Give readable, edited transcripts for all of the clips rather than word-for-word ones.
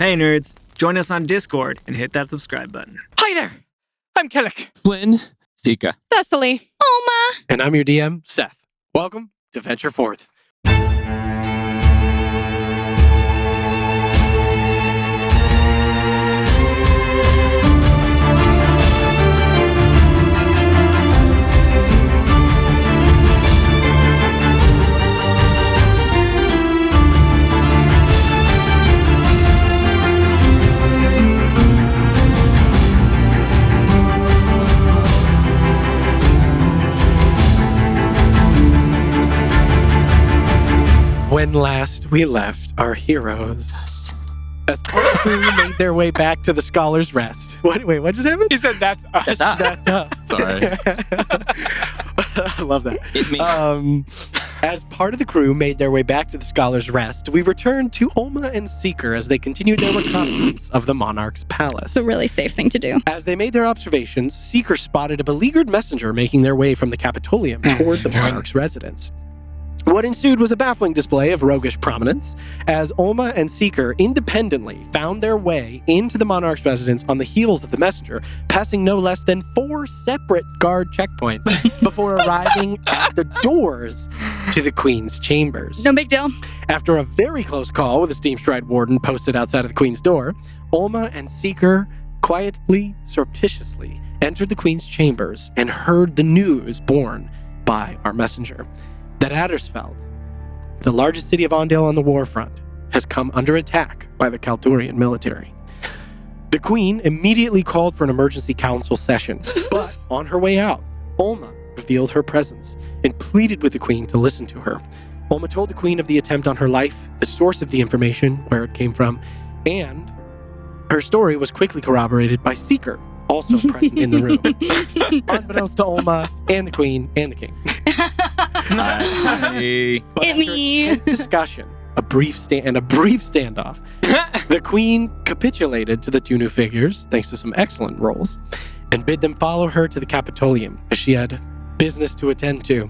Hey nerds, join us on Discord and hit that subscribe button. Hi there, I'm Kellic. Flynn. Zika. Cecily. Oma. And I'm your DM, Seth. Welcome to Venture Forth. When last we left our heroes, as part of the crew made their way back to the Scholar's Rest. Wait, what just happened? He said that's us. That's us. Sorry. I love that. Hit me. As part of the crew made their way back to the Scholar's Rest, we returned to Oma and Seeker as they continued their reconnaissance of the Monarch's palace. It's a really safe thing to do. As they made their observations, Seeker spotted a beleaguered messenger making their way from the Capitolium toward the Monarch's residence. What ensued was a baffling display of roguish prominence, as Oma and Seeker independently found their way into the Monarch's residence on the heels of the messenger, passing no less than 4 separate guard checkpoints before arriving at the doors to the Queen's chambers. No big deal. After a very close call with a Steamstride Warden posted outside of the Queen's door, Oma and Seeker quietly, surreptitiously entered the Queen's chambers and heard the news borne by our messenger that Addersfeld, the largest city of Ondale on the warfront, has come under attack by the Kaldurian military. The Queen immediately called for an emergency council session, but on her way out, Oma revealed her presence and pleaded with the Queen to listen to her. Oma told the Queen of the attempt on her life, the source of the information, where it came from, and her story was quickly corroborated by Seeker, also present in the room, unbeknownst to Oma and the Queen and the King. But after me. a tense discussion, a brief standoff, the Queen capitulated to the 2 new figures, thanks to some excellent rolls, and bid them follow her to the Capitolium, as she had business to attend to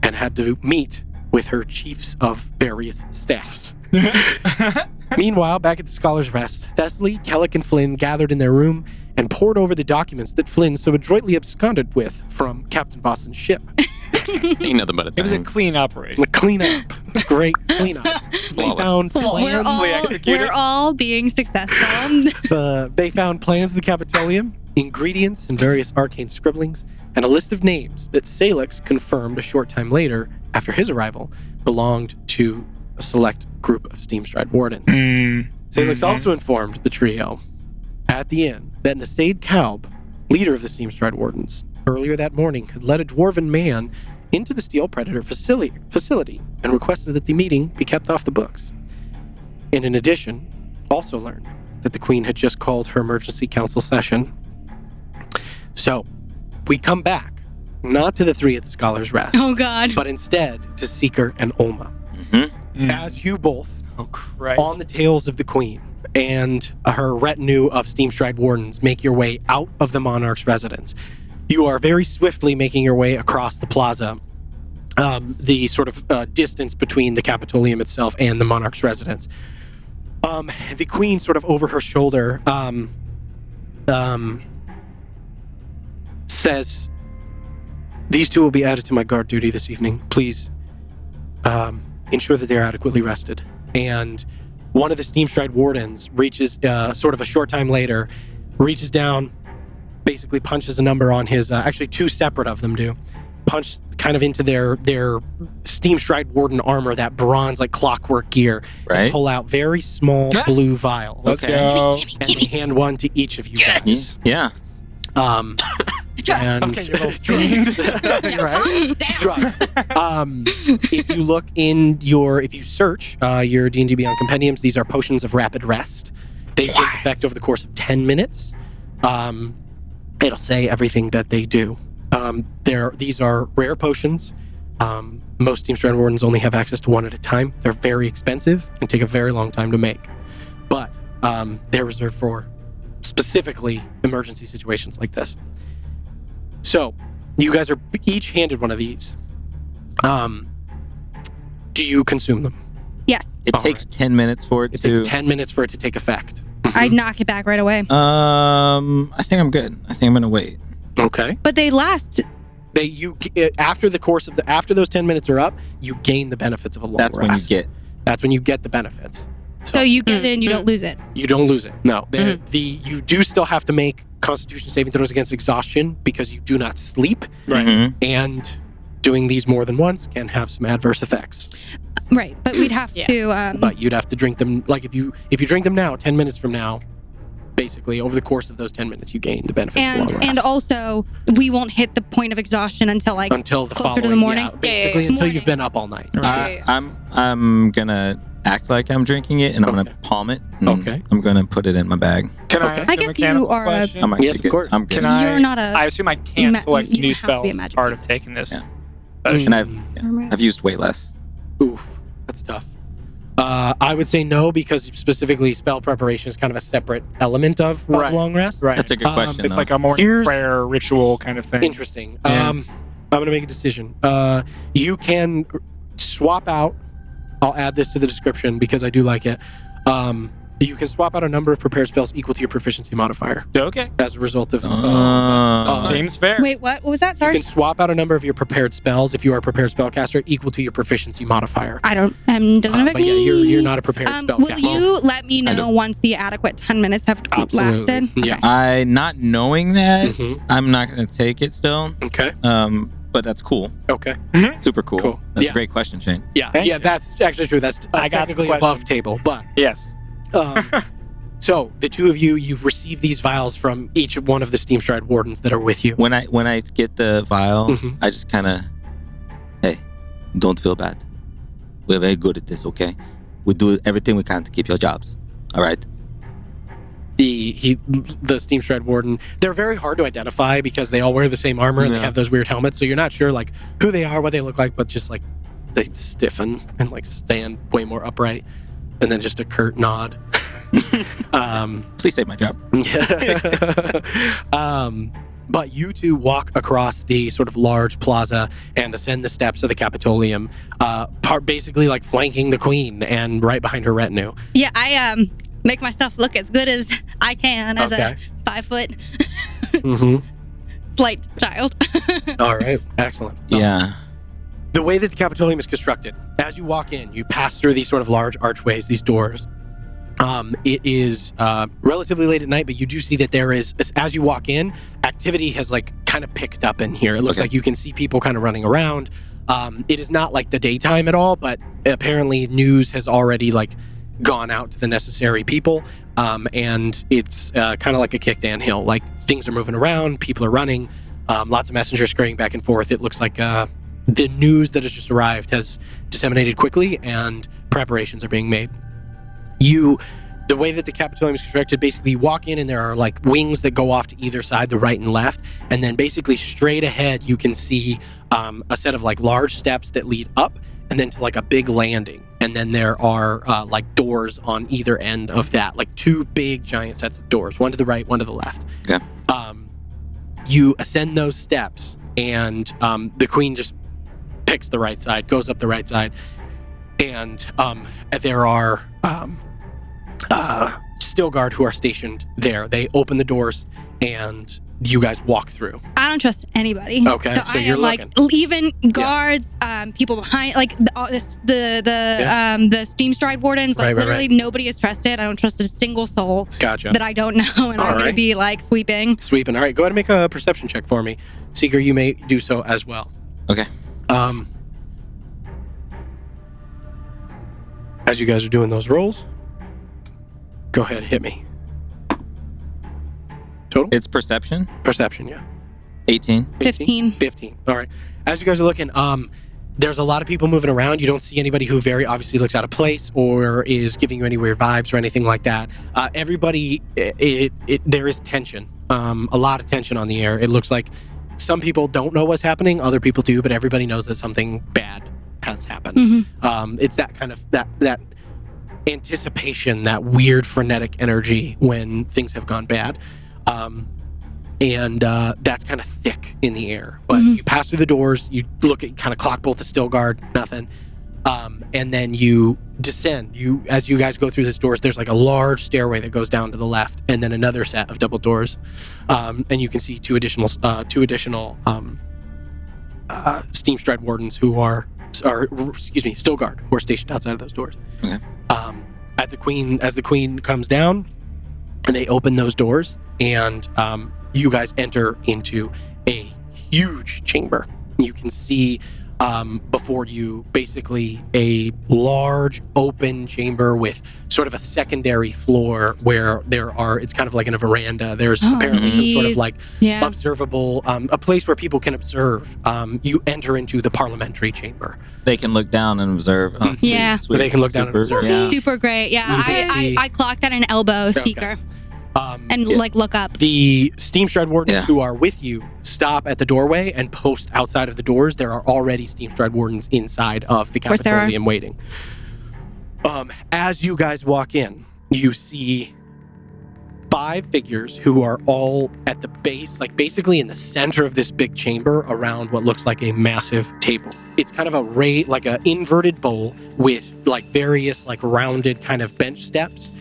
and had to meet with her chiefs of various staffs. Meanwhile, back at the Scholar's Rest, Thessaly, Kellic, and Flynn gathered in their room and pored over the documents that Flynn so adroitly absconded with from Captain Vossen's ship. Ain't nothing but a thing. It was a clean operation. A cleanup. Great cleanup. They found plans. We're all being successful. They found plans of the Capitolium, ingredients and various arcane scribblings, and a list of names that Salix confirmed a short time later, after his arrival, belonged to a select group of Steamstride Wardens. Salix also informed the trio at the inn that Nasaid Kalb, leader of the Steamstride Wardens, earlier that morning had led a dwarven man into the Steel Predator facility and requested that the meeting be kept off the books. And in addition, also learned that the Queen had just called her emergency council session. So, we come back, not to the 3 at the Scholar's Rest, Oh, God. but instead to Seeker and Oma. As you both, Oh, Christ. on the tails of the Queen and her retinue of Steamstride Wardens, make your way out of the Monarch's residence. You are very swiftly making your way across the plaza, the sort of distance between the Capitolium itself and the Monarch's residence. The Queen, sort of over her shoulder, says, "These 2 will be added to my guard duty this evening. Please ensure that they're adequately rested." And one of the Steamstride Wardens reaches, sort of a short time later, reaches down, basically punches a number on his, actually 2 separate of them do, punch kind of into their Steamstride Warden armor, that bronze like clockwork gear, Right. and pull out very small blue vials. Let's Okay. go. And they hand one to each of you guys. Yeah. And Okay, you're both drugged. right? Damn. Drugged. If you look in if you search your D&D Beyond compendiums, these are potions of rapid rest. They take effect over the course of 10 minutes. It'll say everything that they do. These are rare potions. Most Steamstride Wardens only have access to 1 at a time. They're very expensive and take a very long time to make. But they're reserved for specifically emergency situations like this. So, you guys are each handed one of these. Do you consume them? Yes. It takes 10 minutes for it It to. takes 10 minutes for it to take effect. I'd knock it back right away. I think I'm good. I think I'm gonna wait. Okay. But they last. After the course of after those 10 minutes are up, you gain the benefits of a long That's rest. when you get. That's when you get the benefits. So you get it and you don't lose it. You don't lose it. No. You do still have to make Constitution saving throws against exhaustion because you do not sleep, Right. Mhm. and doing these more than once can have some adverse effects. Right. But we'd have to. But you'd have to drink them, like if you drink them now, 10 minutes from now, basically over the course of those 10 minutes you gain the benefits of a long rest. And also we won't hit the point of exhaustion until like until the closer to the following- morning. yeah, basically until Morning. you've been up all night. I'm gonna act like I'm drinking it, and I'm Okay. gonna palm it. And Okay. I'm gonna put it in my bag. Can I Okay. ask I a guess you mechanical are a- question? I'm actually Yes, of good. course. I'm good. Can You're not a. I assume I can't select you new don't have to be spells a as magic part of user. taking this. Yeah. potion. And I've used way less. Oof, that's tough. I would say no, because specifically spell preparation is kind of a separate element of Right. long rest. Right. That's a good question. It's though. like a morning Here's- prayer ritual kind of thing. Interesting. Yeah. I'm going to make a decision. You can swap out. I'll add this to the description because I do like it. You can swap out a number of prepared spells equal to your proficiency modifier Okay. as a result of. Seems fair. Wait, what was that? You Sorry. can swap out a number of your prepared spells if you are a prepared spellcaster equal to your proficiency modifier. I don't. Doesn't affect But yeah, me. you're not a prepared spellcaster. Will you let me Kind know of. once the adequate 10 minutes have Absolutely. lasted? Yeah. Okay. I not knowing that, Mhm. I'm not gonna take it still. Okay. But that's cool. Okay. Super cool. Cool. That's Yeah. a great question, Shane. Yeah. Thank yeah. you. That's actually true. That's I got the technically question. above table, but. Yes. So the two of you receive these vials from each one of the Steamstride Wardens that are with you. When I get the vial, Mhm. I just kind of, hey, don't feel bad. We're very good at this, okay? We do everything we can to keep your jobs. All right. The Steamstride Warden, they're very hard to identify because they all wear the same armor and they Yeah. have those weird helmets, so you're not sure like who they are, what they look like, but just like they stiffen and like stand way more upright, and then just a curt nod. Please save my job. But you two walk across the sort of large plaza and ascend the steps of the Capitolium, basically like flanking the queen and right behind her retinue. Yeah, I make myself look as good as I can as Okay. a 5 foot Mm-hmm. slight child. All right, excellent. Yeah. The way that the Capitolium is constructed, as you walk in, you pass through these sort of large archways, these doors. It is relatively late at night, but you do see that there is, as you walk in, activity has like kind of picked up in here. It looks Okay. like you can see people kind of running around. It is not like the daytime at all, but apparently news has already like gone out to the necessary people, and it's kind of like a kicked anthill. Like things are moving around, people are running, lots of messengers scurrying back and forth. It looks like the news that has just arrived has disseminated quickly, and preparations are being made. The way that the Capitolium is constructed, basically you walk in and there are like wings that go off to either side, the right and left, and then basically straight ahead you can see a set of like large steps that lead up and then to like a big landing, and then there are like doors on either end of that, like two big giant sets of doors, one to the right, one to the left. Okay. You ascend those steps, and the queen just picks the right side, goes up the right side, and there are still guard who are stationed there. They open the doors and you guys walk through. I don't trust anybody. Okay, so so I you're am like even guards, people behind, like the Steamstride Wardens. Like Right, literally nobody is trusted. I don't trust a single soul Gotcha. that I don't know, and All I'm gonna right. be like sweeping. Sweeping. All right, go ahead and make a perception check for me. Seeker, you may do so as well. Okay. As you guys are doing those rolls, go ahead, hit me. Total? It's perception. Perception, yeah. 18. 15. 15. All right. As you guys are looking, there's a lot of people moving around. You don't see anybody who very obviously looks out of place or is giving you any weird vibes or anything like that. Everybody, there is tension, a lot of tension on the air. It looks like some people don't know what's happening, other people do, but everybody knows that something bad has happened. Mm-hmm. It's that kind of that anticipation, that weird frenetic energy when things have gone bad. And that's kind of thick in the air. But Mhm. you pass through the doors, you look at, kind of clock both the still guard, nothing. And then you descend. As you guys go through these doors, there's like a large stairway that goes down to the left, and then another set of double doors. And you can see two additional Steamstride Wardens who are Still Guard, who are stationed outside of those doors. Okay. As the Queen comes down, and they open those doors, and you guys enter into a huge chamber. You can see before you basically a large open chamber with sort of a secondary floor where it's kind of like in a veranda. There's apparently some sort of like observable, a place where people can observe. You enter into the parliamentary chamber. They can look down and observe. Oh, Yeah. sweet. They can look down and observe. Yeah. Super great. Yeah, I clocked at an elbow seeker and look up. The Steamstride Wardens who are with you stop at the doorway and post outside of the doors. There are already Steamstride Wardens inside of the Capitolium waiting. As you guys walk in, you see 5 figures who are all at the base, like basically in the center of this big chamber around what looks like a massive table. It's kind of like an inverted bowl with like various like rounded kind of bench steps.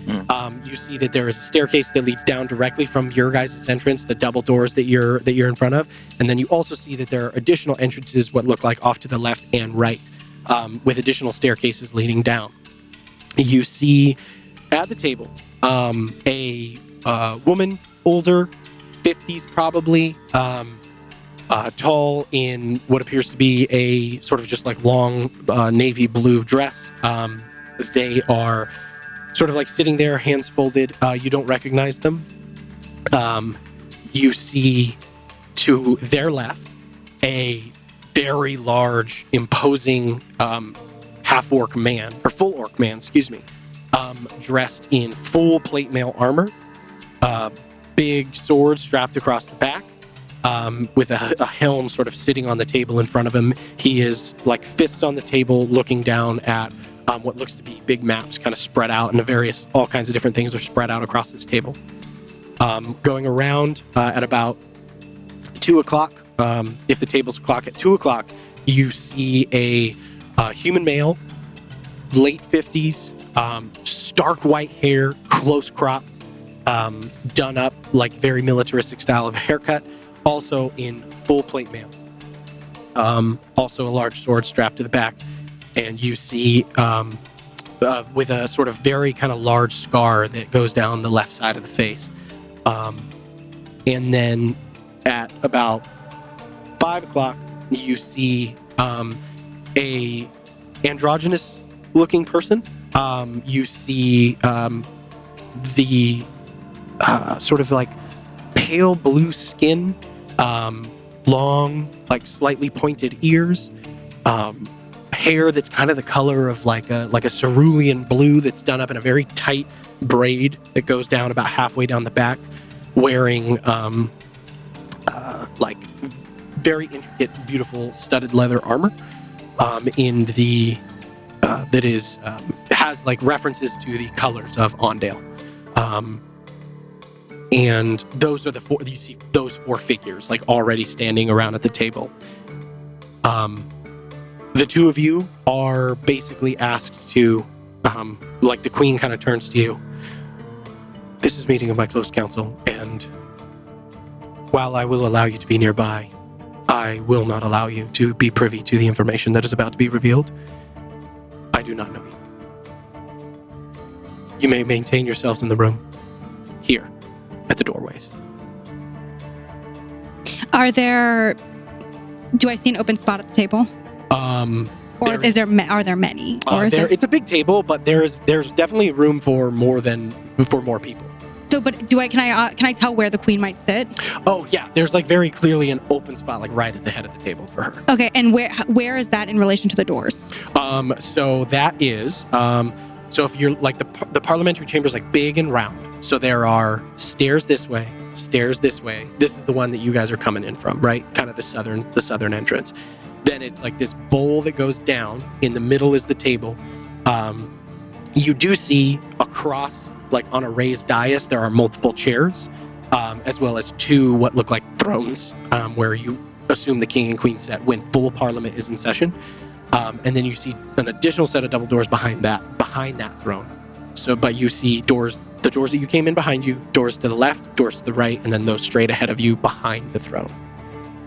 You see that there is a staircase that leads down directly from your guys' entrance, the double doors that you're in front of. And then you also see that there are additional entrances, what look like off to the left and right, with additional staircases leading down. You see at the table a woman, older, 50s probably, tall in what appears to be a sort of just like long navy blue dress. They are sort of like sitting there, hands folded. You don't recognize them. You see to their left a very large, imposing half-orc man, or full-orc man, dressed in full plate mail armor, big sword strapped across the back, with a helm sort of sitting on the table in front of him. He is like fists on the table looking down at what looks to be big maps kind of spread out, and all kinds of different things are spread out across this table. Going around at about 2 o'clock, if the table's clock at 2 o'clock, you see a human male, late 50s, stark white hair, close cropped, done up like very militaristic style of haircut, also in full plate mail. Also a large sword strapped to the back, and you see with a sort of very kind of large scar that goes down the left side of the face. And then at about 5 o'clock, you see a androgynous looking person. You see the sort of like pale blue skin, long, like slightly pointed ears, hair that's kind of the color of like a cerulean blue that's done up in a very tight braid that goes down about halfway down the back, wearing like very intricate, beautiful studded leather armor, in the that is has like references to the colors of Ondale. And those are you see those 4 figures like already standing around at the table. The 2 of you are basically asked to, like the Queen kind of turns to you. This is a meeting of my close council, and while I will allow you to be nearby, I will not allow you to be privy to the information that is about to be revealed. I do not know you. You may maintain yourselves in the room, here, at the doorways. Do I see an open spot at the table? Or are there many? It's a big table, but there's definitely room for more people. So, but can I tell where the Queen might sit? Oh yeah, there's like very clearly an open spot, like right at the head of the table for her. Okay, and where is that in relation to the doors? So that is, so if you're like the parliamentary chamber is like big and round. So there are stairs this way, stairs this way. This is the one that you guys are coming in from, right? Kind of the southern entrance. Then it's like this bowl that goes down. In the middle is the table. You do see across, like on a raised dais, there are multiple chairs, as well as 2 what look like thrones, where you assume the king and queen sit when full parliament is in session. And then you see an additional set of double doors behind that throne. So, but you see the doors that you came in behind you, doors to the left, doors to the right, and then those straight ahead of you behind the throne.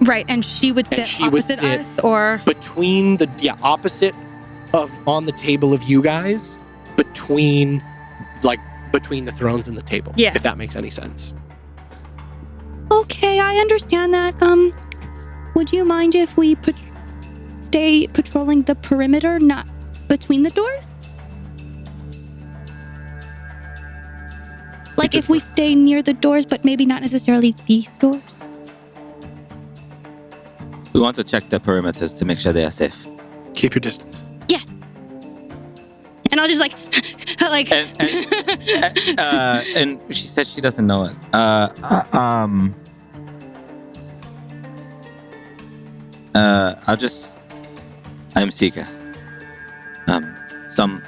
Right, and she would sit opposite us, or between opposite of on the table of you guys, between the thrones and the table. Yeah. If that makes any sense. Okay, I understand that. Would you mind if we stay patrolling the perimeter, not between the doors? Like if we stay near the doors, but maybe not necessarily these doors? We want to check the perimeters to make sure they are safe. Keep your distance. Yes. And I'll just like and she said she doesn't know us. I'm Seeker. Some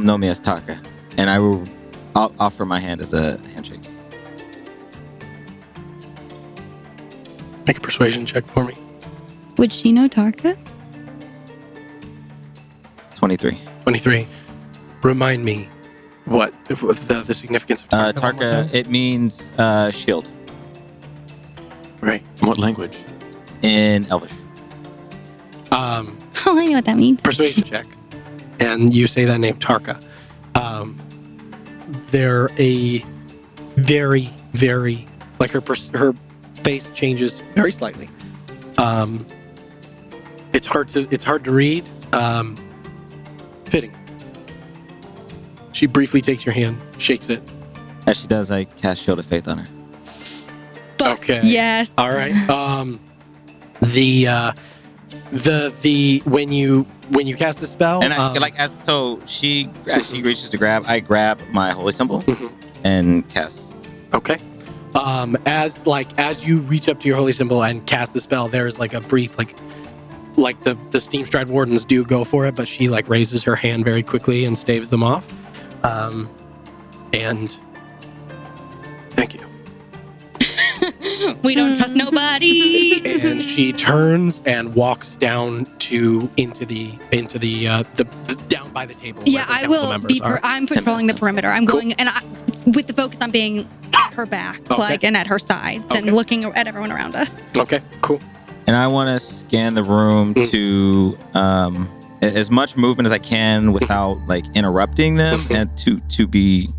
know me as Taka, and I'll offer my hand as a handshake. Make a persuasion check for me. Would she know Tarka? 23. 23. Remind me what the significance of Tarka. Tarka, it means shield. Right. In what language? In Elvish. Oh, I know what that means. Persuasion check. And you say that name, Tarka. They're a very, very, like her face changes very slightly. It's hard to read. Fitting. She briefly takes your hand, shakes it. As she does, I cast Shield of Faith on her. Okay. Yes. All right. When you cast the spell, And as she reaches to grab, I grab my holy symbol and cast. Okay. As you reach up to your holy symbol and cast the spell, there's like a brief like the Steamstride Wardens do go for it, but she like raises her hand very quickly and staves them off. And thank you. We don't trust nobody. And she turns and walks down into the down by the table. Yeah, where the I will council be. members are. I'm patrolling the perimeter. I'm Cool. going, and with the focus on being at her back, Okay. and at her sides, Okay. and looking at everyone around us. Okay, cool. And I want to scan the room to as much movement as I can without like interrupting them, and to be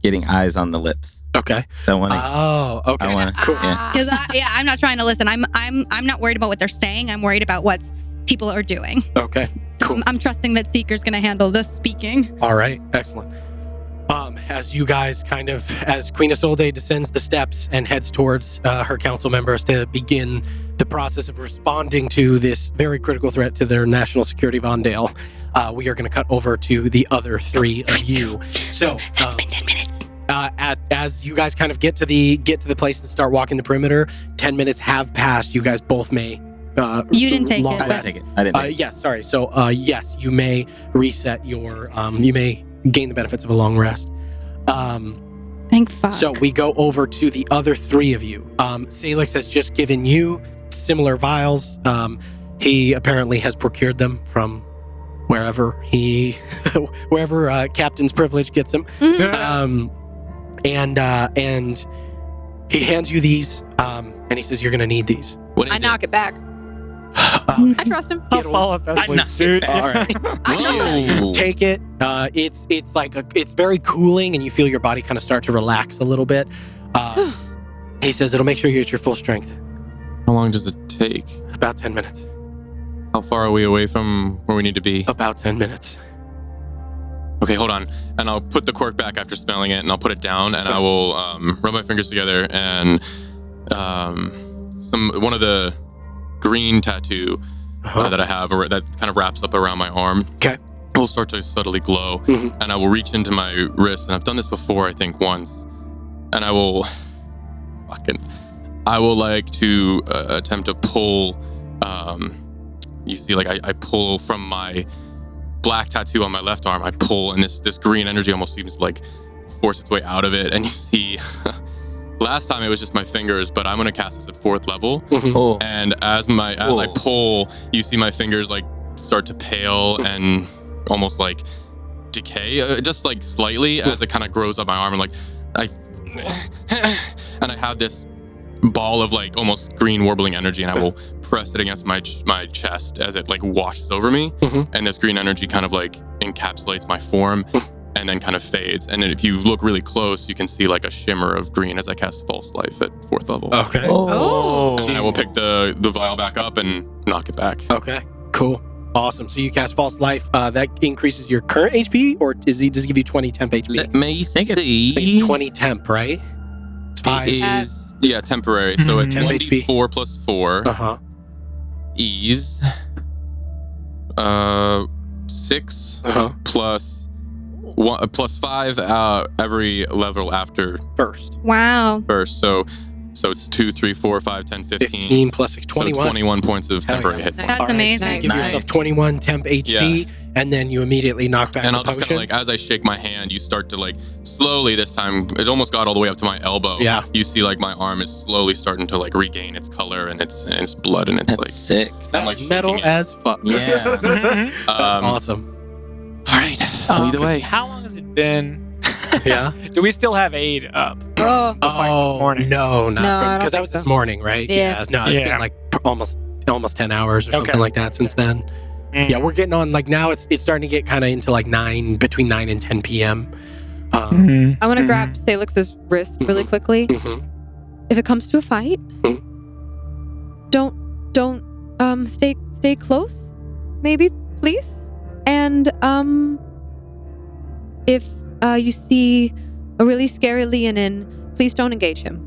getting eyes on the lips. Okay. So I want to. Oh, okay. I wanna- cool. yeah. Because I'm not trying to listen. I'm not worried about what they're saying. I'm worried about what people are doing. Okay. Cool. I'm trusting that Seeker's going to handle the speaking. All right, excellent. As you guys as Queen Isolde descends the steps and heads towards her council members to begin the process of responding to this very critical threat to their national security, Vondale, we are going to cut over to the other three of you. So, It's been 10 minutes. as you guys kind of get to the place and start walking the perimeter, 10 minutes have passed. You guys both may. You didn't take long it. I rest. didn't take it. I didn't. Take it. Yes, sorry. So, yes, you may reset your. You may gain the benefits of a long rest. Thank fuck. So we go over to the other three of you. Salix has just given you similar vials. He apparently has procured them from wherever Captain's privilege gets him. And he hands you these, and he says, "You're going to need these." What is I it? knock it back. I trust him. I'll follow Vesely's suit. All right. Whoa. Take it. It's very cooling, and you feel your body kind of start to relax a little bit. He says it'll make sure you're at your full strength. How long does it take? About 10 minutes. How far are we away from where we need to be? About 10 minutes. Okay, hold on. And I'll put the cork back after smelling it, and I'll put it down, and I will rub my fingers together, and one of the green tattoo that I have, or that kind of wraps up around my arm. Okay. Will start to subtly glow, and I will reach into my wrist, and I've done this before, I think once, and I will like to attempt to pull. You see, like I pull from my black tattoo on my left arm. I pull, and this green energy almost seems to like force its way out of it, and you see. Last time it was just my fingers, but I'm gonna cast this at 4th level. Oh. And as I pull, you see my fingers like start to pale and almost like decay, just like slightly as it kind of grows up my arm, and like I have this ball of like almost green warbling energy, and I will press it against my chest as it like washes over me, and this green energy kind of like encapsulates my form and then kind of fades. And then if you look really close, you can see like a shimmer of green as I cast False Life at 4th level. Okay. Oh. And I will pick the vial back up and knock it back. Okay. Cool. Awesome. So you cast False Life. That increases your current HP, or does it give you 20 temp HP? Let me I think see. it's 20 temp, right? It's 5. It is, yeah, temporary. So it's Temp 1d4 plus 4 Uh-huh. is 6 plus 1 plus 5 every level after First. Wow. first. So 2, 3, 4, 5, 10, 15. 15 plus 6, 21. So 21 points of Hell temporary yeah. hit points. That's All right, amazing. Give yourself 21 temp HP, and then you immediately knock back And the I'll just potion. kind of like, as I shake my hand, you start to like slowly this time, it almost got all the way up to my elbow. Yeah. You see like my arm is slowly starting to like regain its color and its blood, and it's That's like, sick. That's like metal shaking it. as fuck. Yeah. That's awesome. All right. Either way. How long has it been? Yeah. Do we still have aid up? Oh. Oh, morning. no, No, I don't because that think was so. this morning, right? Yeah. No, it's Yeah. been like almost 10 hours or something Okay. like that since then. Mm. Yeah, we're getting on like now. It's starting to get kind of into like between 9 and 10 p.m. Mhm. I want to Mhm. grab Salix's wrist really quickly. Mhm. If it comes to a fight, don't stay close, maybe, please. And if you see a really scary Leonin, please don't engage him.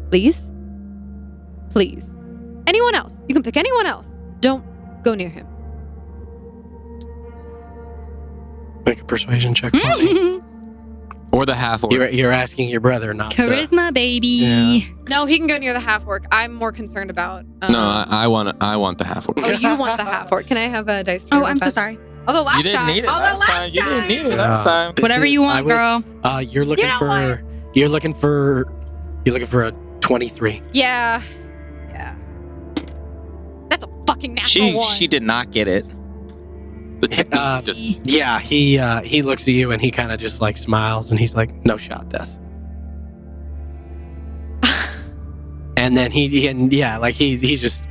Please? Please. Anyone else. You can pick anyone else. Don't go near him. Make a persuasion check. For me. Or the half orc. You're asking your brother not to. Charisma, baby. Yeah. No, he can go near the half orc. I'm more concerned about. No, I want the half orc. Oh, you want the half orc? Can I have a dice? Oh, I'm so sorry. Oh, the last You didn't time. need it Oh, the last last time. You didn't need it Yeah. last time. This Whatever is- you I want, was- girl. You're looking You know for. what? You're looking for a 23. Yeah. That's a fucking natural one. She did not get it. The technique just Yeah, he looks at you and he kind of just like smiles and he's like, "No shot, this." And then he's just,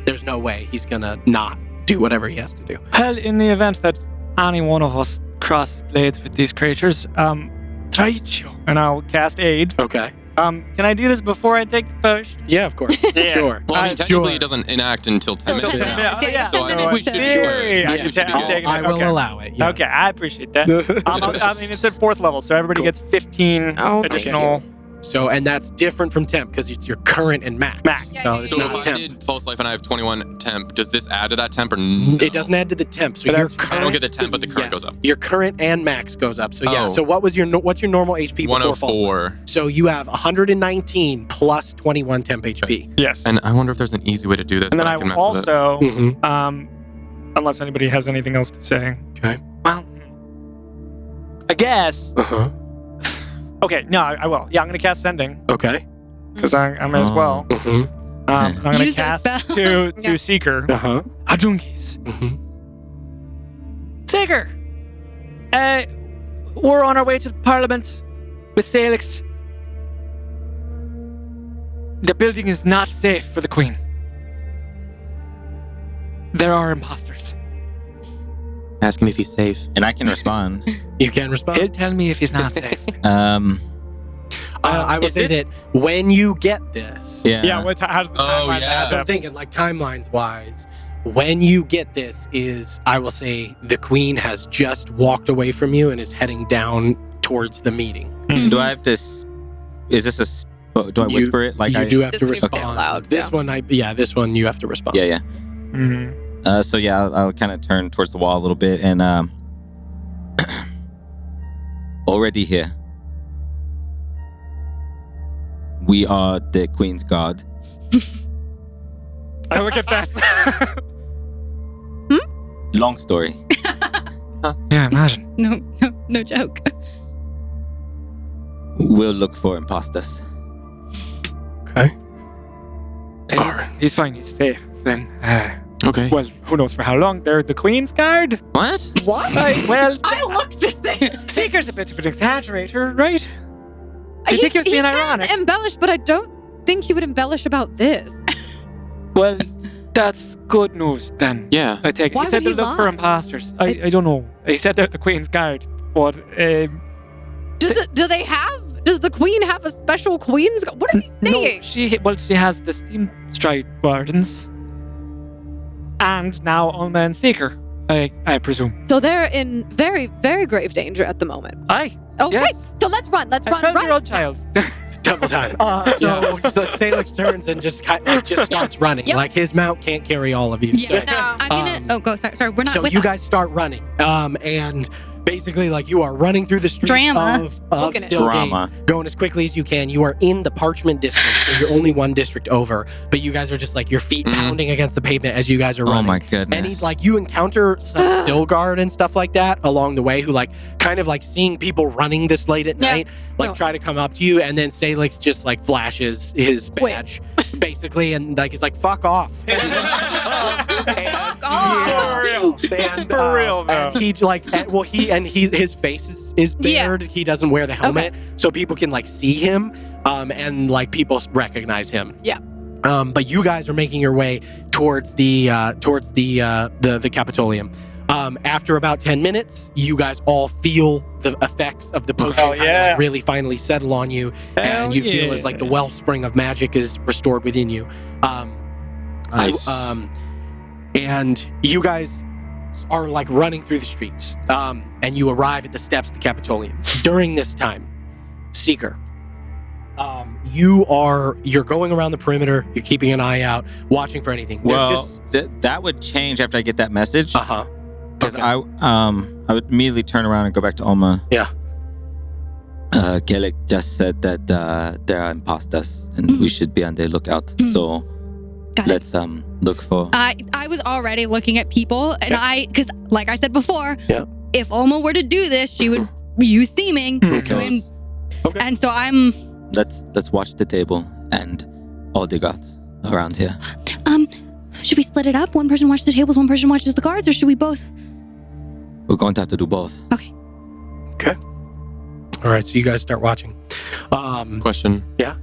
there's no way he's gonna not do whatever he has to do. Well, in the event that any one of us crosses blades with these creatures, Traicho, and I'll cast aid. Okay. Can I do this before I take the potion? Yeah, of course. Yeah. Sure. well, I mean, Sure. technically it doesn't enact until 10 Until minutes. 10 now. minutes. Yeah, So I think we should In sure. theory, I Yeah, can we should ta- do I'm that. taking I it. will Okay. allow it. Yeah. Okay, I appreciate that. I mean, it's at 4th level, so everybody Cool. gets 15 Oh, thank additional. So, and that's different from temp because it's your current and max. Max. Yeah, So yeah, it's So not if I temp. did false life and I have 21 temp, does this add to that temp or no? It doesn't add to the temp. So But your that's- I current. don't get the temp, but the current yeah, goes up. Your current and max goes up. So yeah. Oh. So what's your normal HP before false life? 104. So you have 119 plus 21 temp HP. Yes. And I wonder if there's an easy way to do this. And then but I can will mess with it. also, Mm-hmm. unless anybody has anything else to say. Okay. Well, I guess. Uh-huh. Okay, no, I will. Yeah, I'm going to cast Sending Okay. because I may as well. Mm-hmm. I'm going to Use that cast spell. to Yeah. Seeker. Uh-huh. Ajungis. Mm-hmm. Seeker! We're on our way to the Parliament with Salix. The building is not safe for the Queen. There are imposters. Ask him if he's safe. And I can respond. You can respond. He'll tell me if he's not safe. I will Is say this- that when you get this, Yeah. Yeah, how's the Oh, timeline? yeah. that's what I'm thinking, like timelines wise, when you get this is, I will say, the Queen has just walked away from you and is heading down towards the meeting. Do I have to? Is this a? Do I You- whisper it? Like you I do have This to one you say respond. out loud, This yeah. this one you have to respond. Yeah, yeah. Mhm. So yeah, I'll kind of turn towards the wall a little bit and already here. We are the Queen's Guard. I look at that. Long story. Yeah, imagine. No joke. We'll look for imposters. Okay. He's fine. He's safe. Then Okay. Well, who knows for how long? They're the Queen's Guard. What? What? Well, I looked to say. Seeker's a bit of an exaggerator, right? I think he was being ironic. Can embellish, but I don't think he would embellish about this. Well, that's good news then. Yeah. I take it. Why He said would to he look for lie? imposters. I don't know. He said they're the Queen's Guard, but Does the Queen have a special Queen's? What is he saying? no, she has the Steamstride Wardens, and now Ulma and Seeker. I presume. So they're in very, very grave danger at the moment. Aye. Okay, Yes. so let's run. Let's A run. 12-year-old child. Double time. So Salix turns and just starts running. Yep. Like his mount can't carry all of you. Yeah, So, No. I'm gonna. Go. Sorry. We're not. so with you guys start running. And basically, like, you are running through the streets Drama. of Looking at Stillgate, Drama. going as quickly as you can. You are in the Parchment District, so you're only one district over. But you guys are just like your feet Mhm. pounding against the pavement as you guys are running. Oh my goodness. And he's like, you encounter some still guard and stuff like that along the way who like kind of like seeing people running this late at Yeah. night, like No. try to come up to you, and then Salix just like flashes his Wait. badge basically, and like he's like, fuck off. Fuck off. For real. And, For real, though. and he like, his face is Yeah. bared. He doesn't wear the helmet, so people can like see him, and like people recognize him. Yeah. But you guys are making your way towards the Capitolium. After about 10 minutes, you guys all feel the effects of the potion Hell kinda, yeah. like, really finally settle on you, and you feel as like the wellspring of magic is restored within you. Nice. And you guys are like running through the streets, and you arrive at the steps of the Capitolium. During this time, Seeker, you're going around the perimeter. You're keeping an eye out, watching for anything. Well, that would change after I get that message. Uh-huh. Because Okay. I would immediately turn around and go back to Ulma. Yeah. Kellic just said that there are imposters and we should be on the lookout. So Got it. let's look for. I was already looking at people, and because like I said before, Yeah. if Alma were to do this, she would use seeming to Okay. Okay. And so I'm. Let's watch the table and all the guards around here. Should we split it up? One person watches the tables, one person watches the guards, or should we both? We're going to have to do both. All right, so you guys start watching. Question. Yeah.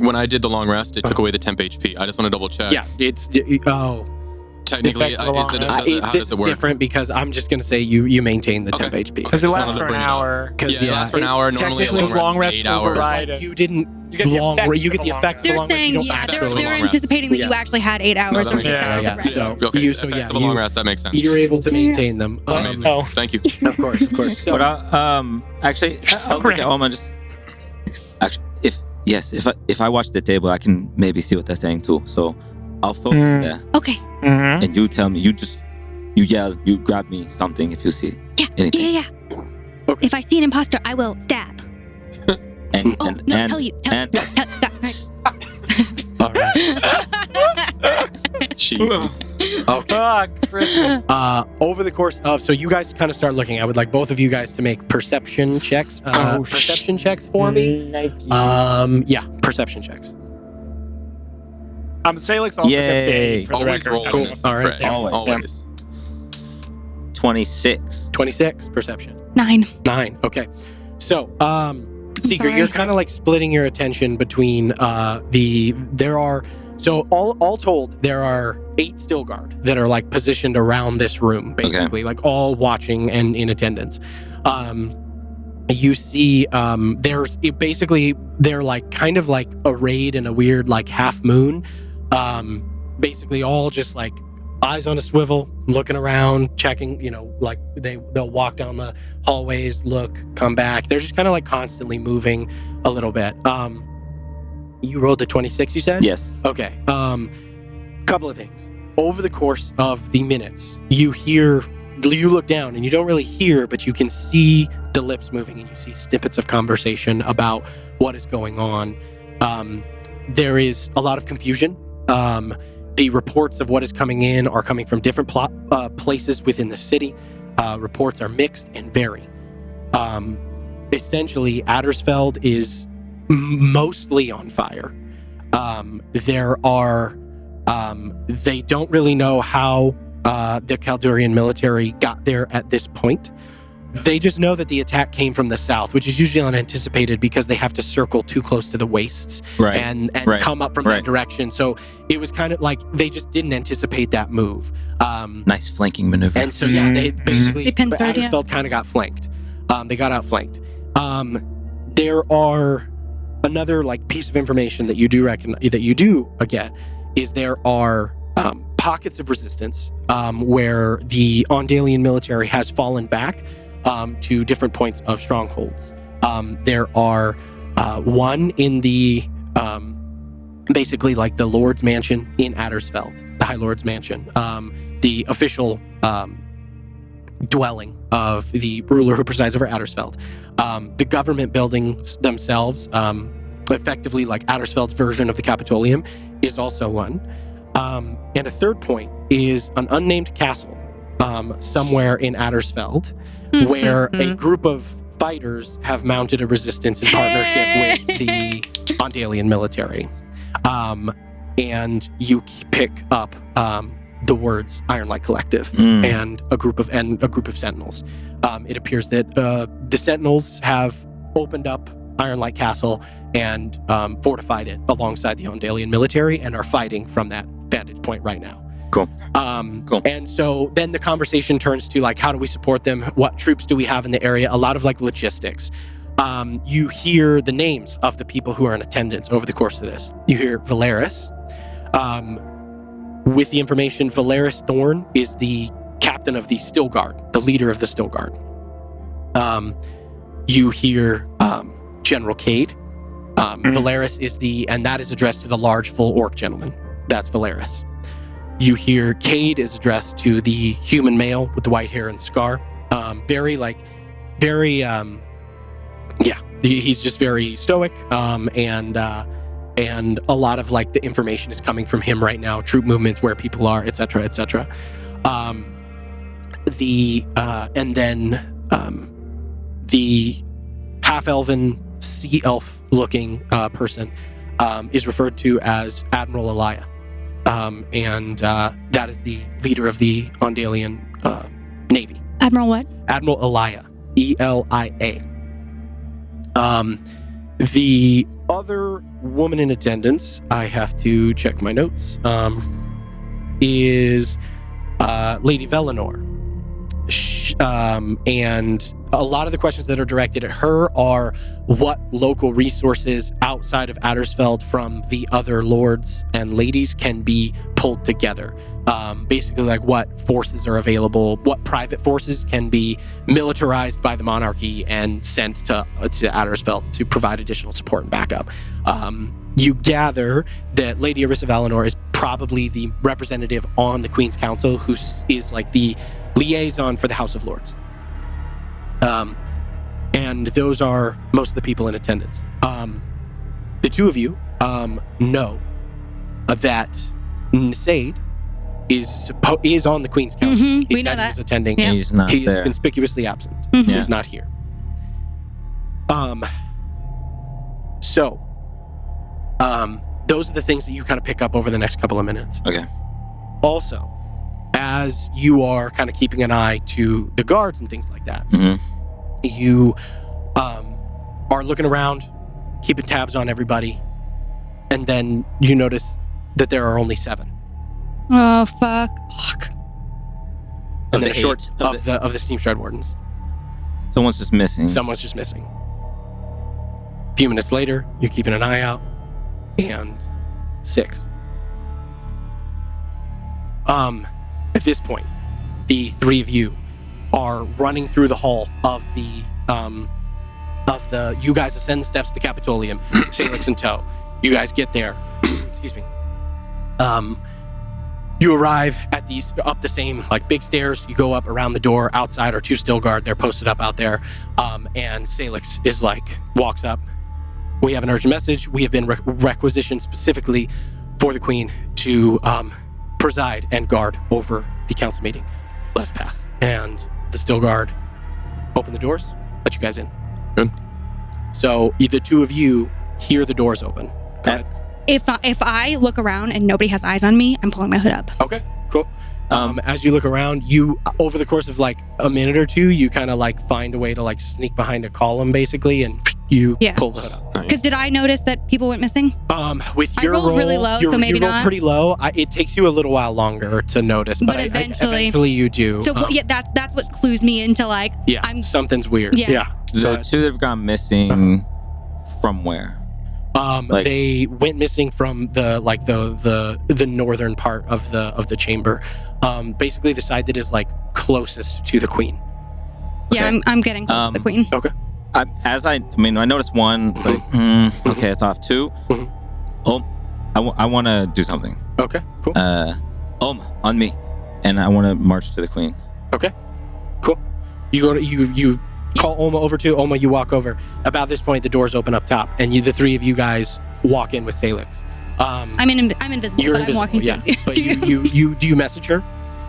When I did the long rest, it took away the temp HP. I just want to double check. Yeah, Technically, Effects of the long rest. how this does is it work? different because I'm just gonna say you maintain the temp Okay. HP. Because it Just lasts wanted to for an bring it up. hour. Yeah, it lasts for an hour. Normally, a technically long long rest rest is 8 hours. override. You didn't You get the effects you get of the the long effects of the They're long rest. saying, You don't yeah, actually- Effects of the they're long rest. anticipating that you Yeah. actually had 8 hours that of makes sense. effects. Yeah, Right. so Okay, you so effects yeah of the long rest, that makes sense. you're able to maintain them. Amazing. Oh. Thank you. Of course. So But actually, I'll look at Ulma. Just actually, if I watch the table, I can maybe see what they're saying too. So I'll focus there, Okay. Mhm. and you tell me. You yell. You grab me something if you see anything. Yeah. Okay. If I see an imposter, I will stab. And Oh, and no, and, tell you. and all right. Jesus. Okay. Fuck Christmas. Over the course of so you guys kind of start looking. I would like both of you guys to make perception checks. Perception checks for me. Yeah, perception checks. Salix also Yay. gets days for the Always record. roll Cool. on this. All right. Right. Yeah. Always. 26. 26 perception. 9. 9. Okay. So, Seeker, sorry. you're kind of like splitting your attention between all told, there are 8 still guard that are like positioned around this room, basically, like all watching and in attendance. You see, they're like kind of like arrayed in a weird like half moon. Basically, all just like eyes on a swivel, looking around, checking. Like they'll walk down the hallways, look, come back. They're just kind of like constantly moving a little bit. You rolled a 26, you said? Yes. Okay. Couple of things. Over the course of the minutes, you look down and you don't really hear, but you can see the lips moving and you see snippets of conversation about what is going on. There is a lot of confusion. The reports of what is coming in are coming from different places within the city. Reports are mixed and vary. Essentially, Addersfeld is mostly on fire. There are They don't really know how the Caldurian military got there at this point. They just know that the attack came from the south, which is usually unanticipated because they have to circle too close to the wastes and come up from that direction. So it was kind of like they just didn't anticipate that move. Nice flanking maneuver. And so they basically Attersfeld kind of got flanked. They got outflanked. There are another like piece of information that you do get is there are pockets of resistance where the Ondalian military has fallen back to different points of strongholds. There are one in the basically like the Lord's Mansion in Attersfeld, the High Lord's Mansion, the official dwelling of the ruler who presides over Attersfeld. The government buildings themselves, effectively like Attersfeld's version of the Capitolium, is also one. And a third point is an unnamed castle somewhere in Attersfeld where a group of fighters have mounted a resistance in partnership with the Ondalian military. And you pick up the words Ironlight Collective and a group of sentinels. It appears that the sentinels have opened up Ironlight Castle and fortified it alongside the Ondalian military and are fighting from that vantage point right now. Cool. And so then the conversation turns to like, how do we support them? What troops do we have in the area? A lot of like logistics. You hear the names of the people who are in attendance over the course of this. You hear Valeris. With the information, Valeris Thorn is the captain of the Still Guard, the leader of the Still Guard. You hear General Cade. Valeris is and that is addressed to the large full orc gentleman. That's Valeris. You hear Cade is addressed to the human male with the white hair and the scar. He's just very stoic. And a lot of like the information is coming from him right now, troop movements, where people are, etc., etc. The half-elven sea elf looking person is referred to as Admiral Elia. That is the leader of the Ondalian Navy. Admiral what? Admiral Elia. Elia. The other woman in attendance, I have to check my notes, is Lady Velenor. And a lot of the questions that are directed at her are what local resources outside of Attersfeld from the other lords and ladies can be pulled together. Basically, like what forces are available, what private forces can be militarized by the monarchy and sent to Attersfeld to provide additional support and backup. You gather that Lady Arissa Valinor is probably the representative on the Queen's Council who is like the liaison for the House of Lords. And those are most of the people in attendance. The two of you know that Nasaid is on the Queen's Council. Mm-hmm, He we know said he that. was attending. Yeah. He's not He there. is conspicuously absent. Mhm. He is not here. Those are the things that you kind of pick up over the next couple of minutes. Okay. Also, as you are kind of keeping an eye to the guards and things like that, you are looking around, keeping tabs on everybody, and then you notice that there are only 7. Oh, fuck. And Of then the a short 8 of the Steamstride Wardens. Someone's just missing. Someone's just missing. A few minutes later, you're keeping an eye out, and 6. At this point, the 3 of you are running through the hall of the you guys ascend the steps of the Capitolium, Salix in tow. You guys get there. Excuse me. You arrive at up the same like big stairs. You go up around the door. Outside are 2 still guard. They're posted up out there. And Salix is walks up. We have an urgent message. We have been requisitioned specifically for the Queen to preside and guard over the council meeting. Let us pass. And the still guard open the doors, let you guys in. Good. So the 2 of you hear the doors open. Go ahead. if I look around and nobody has eyes on me, I'm pulling my hood up. Okay, cool. As you look around, you over the course of like a minute or two, you kind of like find a way to like sneak behind a column, basically, and you pull the hood up. Because did I notice that people went missing? With I your rolled roll, really low, so maybe you rolled not. pretty low. It takes you a little while longer to notice, but eventually you do. So that's what clues me into like something's weird. Yeah. The two that have gone missing from where? They went missing from the northern part of the chamber. Basically the side that is like closest to the queen. Yeah, Okay. I'm getting close to the queen. Okay. I noticed one. It's like, okay, it's off. Two. I want to do something. Okay, cool. Oma, on me, and I want to march to the queen. Okay, cool. You go to you call Oma over to Oma. You walk over. About this point, the doors open up top, and the three of you guys walk in with Salix. I'm invisible, You're but invisible, I'm walking yeah. towards you. But you do you message her?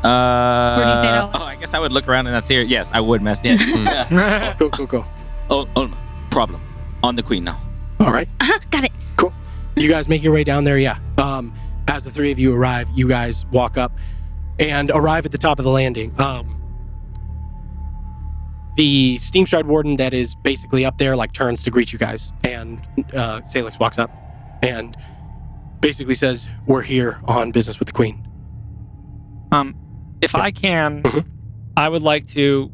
Or do you say it out loud? I guess I would look around and that's here. Yes, I would mess. Yeah. Cool. Oma, problem. On the queen now. All right. Got it. Cool. You guys make your way down there, yeah. As the three of you arrive, you guys walk up and arrive at the top of the landing. The Steamstride Warden that is basically up there like turns to greet you guys, and Salix walks up and basically says, "We're here on business with the queen." If I can, I would like to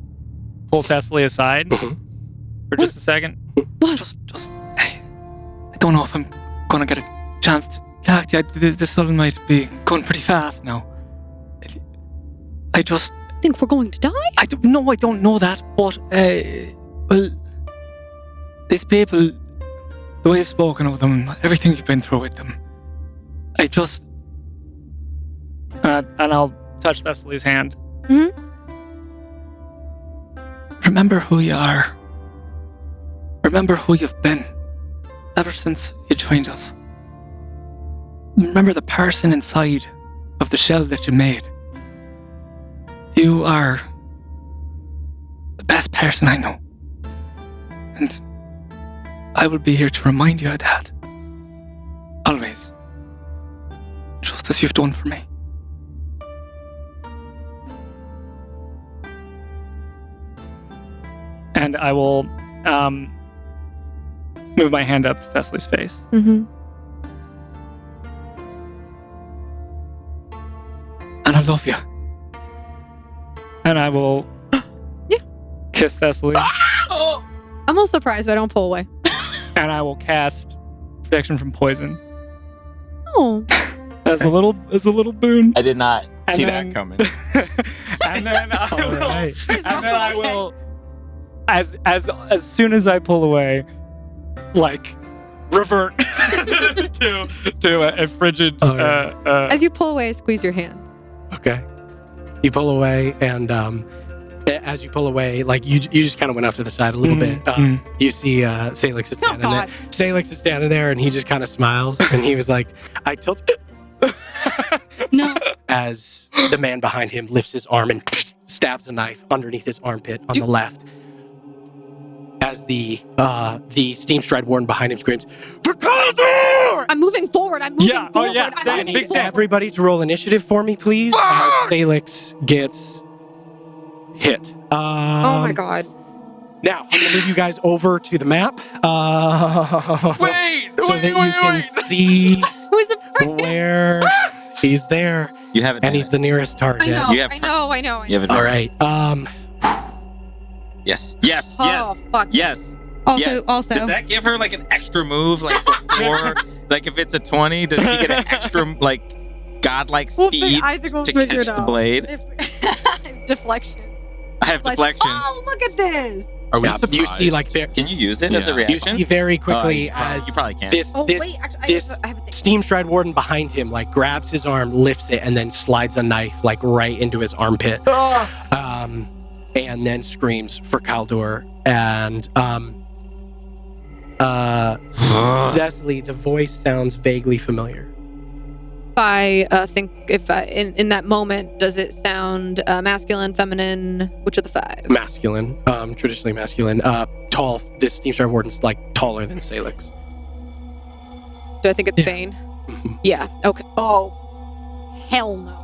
pull Thessaly aside for just a second. What? Just, I don't know if I'm gonna get a chance to talk to you. This sun might be going pretty fast now. I just think we're going to die? I don't know that, but well, these people, the way I've spoken of them, everything you've been through with them, I just and I'll touch Thessaly's hand. Remember who you are. Remember who you've been ever since you joined us. Remember the person inside of the shell that you made. You are the best person I know. And I will be here to remind you of that. Always. Just as you've done for me. And I will move my hand up to Thessaly's face. Mm-hmm. And I love you. And I will kiss Thessaly. I'm a little surprised, but I don't pull away. And I will cast protection from poison. Oh. As a little boon. I did not And see then- that coming. And then I All will, as soon as I pull away, like revert to a frigid. As you pull away, I squeeze your hand. Okay. You pull away, and as you pull away, like you just kind of went off to the side a little bit. You see Salix is standing there. Salix is standing there, and he just kind of smiles, and he was like, "I told you." No. As the man behind him lifts his arm and stabs a knife underneath his armpit on the left. As the Steamstride Warden behind him screams, "For Caldor!" I'm moving forward. I'm moving Yeah, oh, forward. yeah, I'm same, moving big forward. same. Everybody to roll initiative for me, please. As Salix gets hit. Oh my god. Now, I'm going to move you guys over to the map. So that you can see Who's the freaking? where he's there. You have it. And he's the nearest target. I know. You have- I know. You have it. All right. Yes. Oh, fuck. Yes. Also, Does that give her like an extra move, like before? Like if it's a 20, does she get an extra like godlike speed I think we'll to figure catch it the out. blade? Deflection. I have deflection. Oh, look at this. Are we Yeah, surprised? you see, like, Can you use it as a Yeah. you reaction? see very quickly you probably- as you probably can. this Oh, this wait. Actually, this I have a thing. Steamstride Warden behind him like grabs his arm, lifts it, and then slides a knife like right into his armpit. And then screams for Caldor. And Thessaly, the voice sounds vaguely familiar. I think if in that moment, does it sound masculine, feminine? Which of the five? Masculine, traditionally masculine. Tall. This Steamstride Warden's like taller than Salix. Do I think it's Yeah. Vane? Yeah. Okay. Oh, hell no.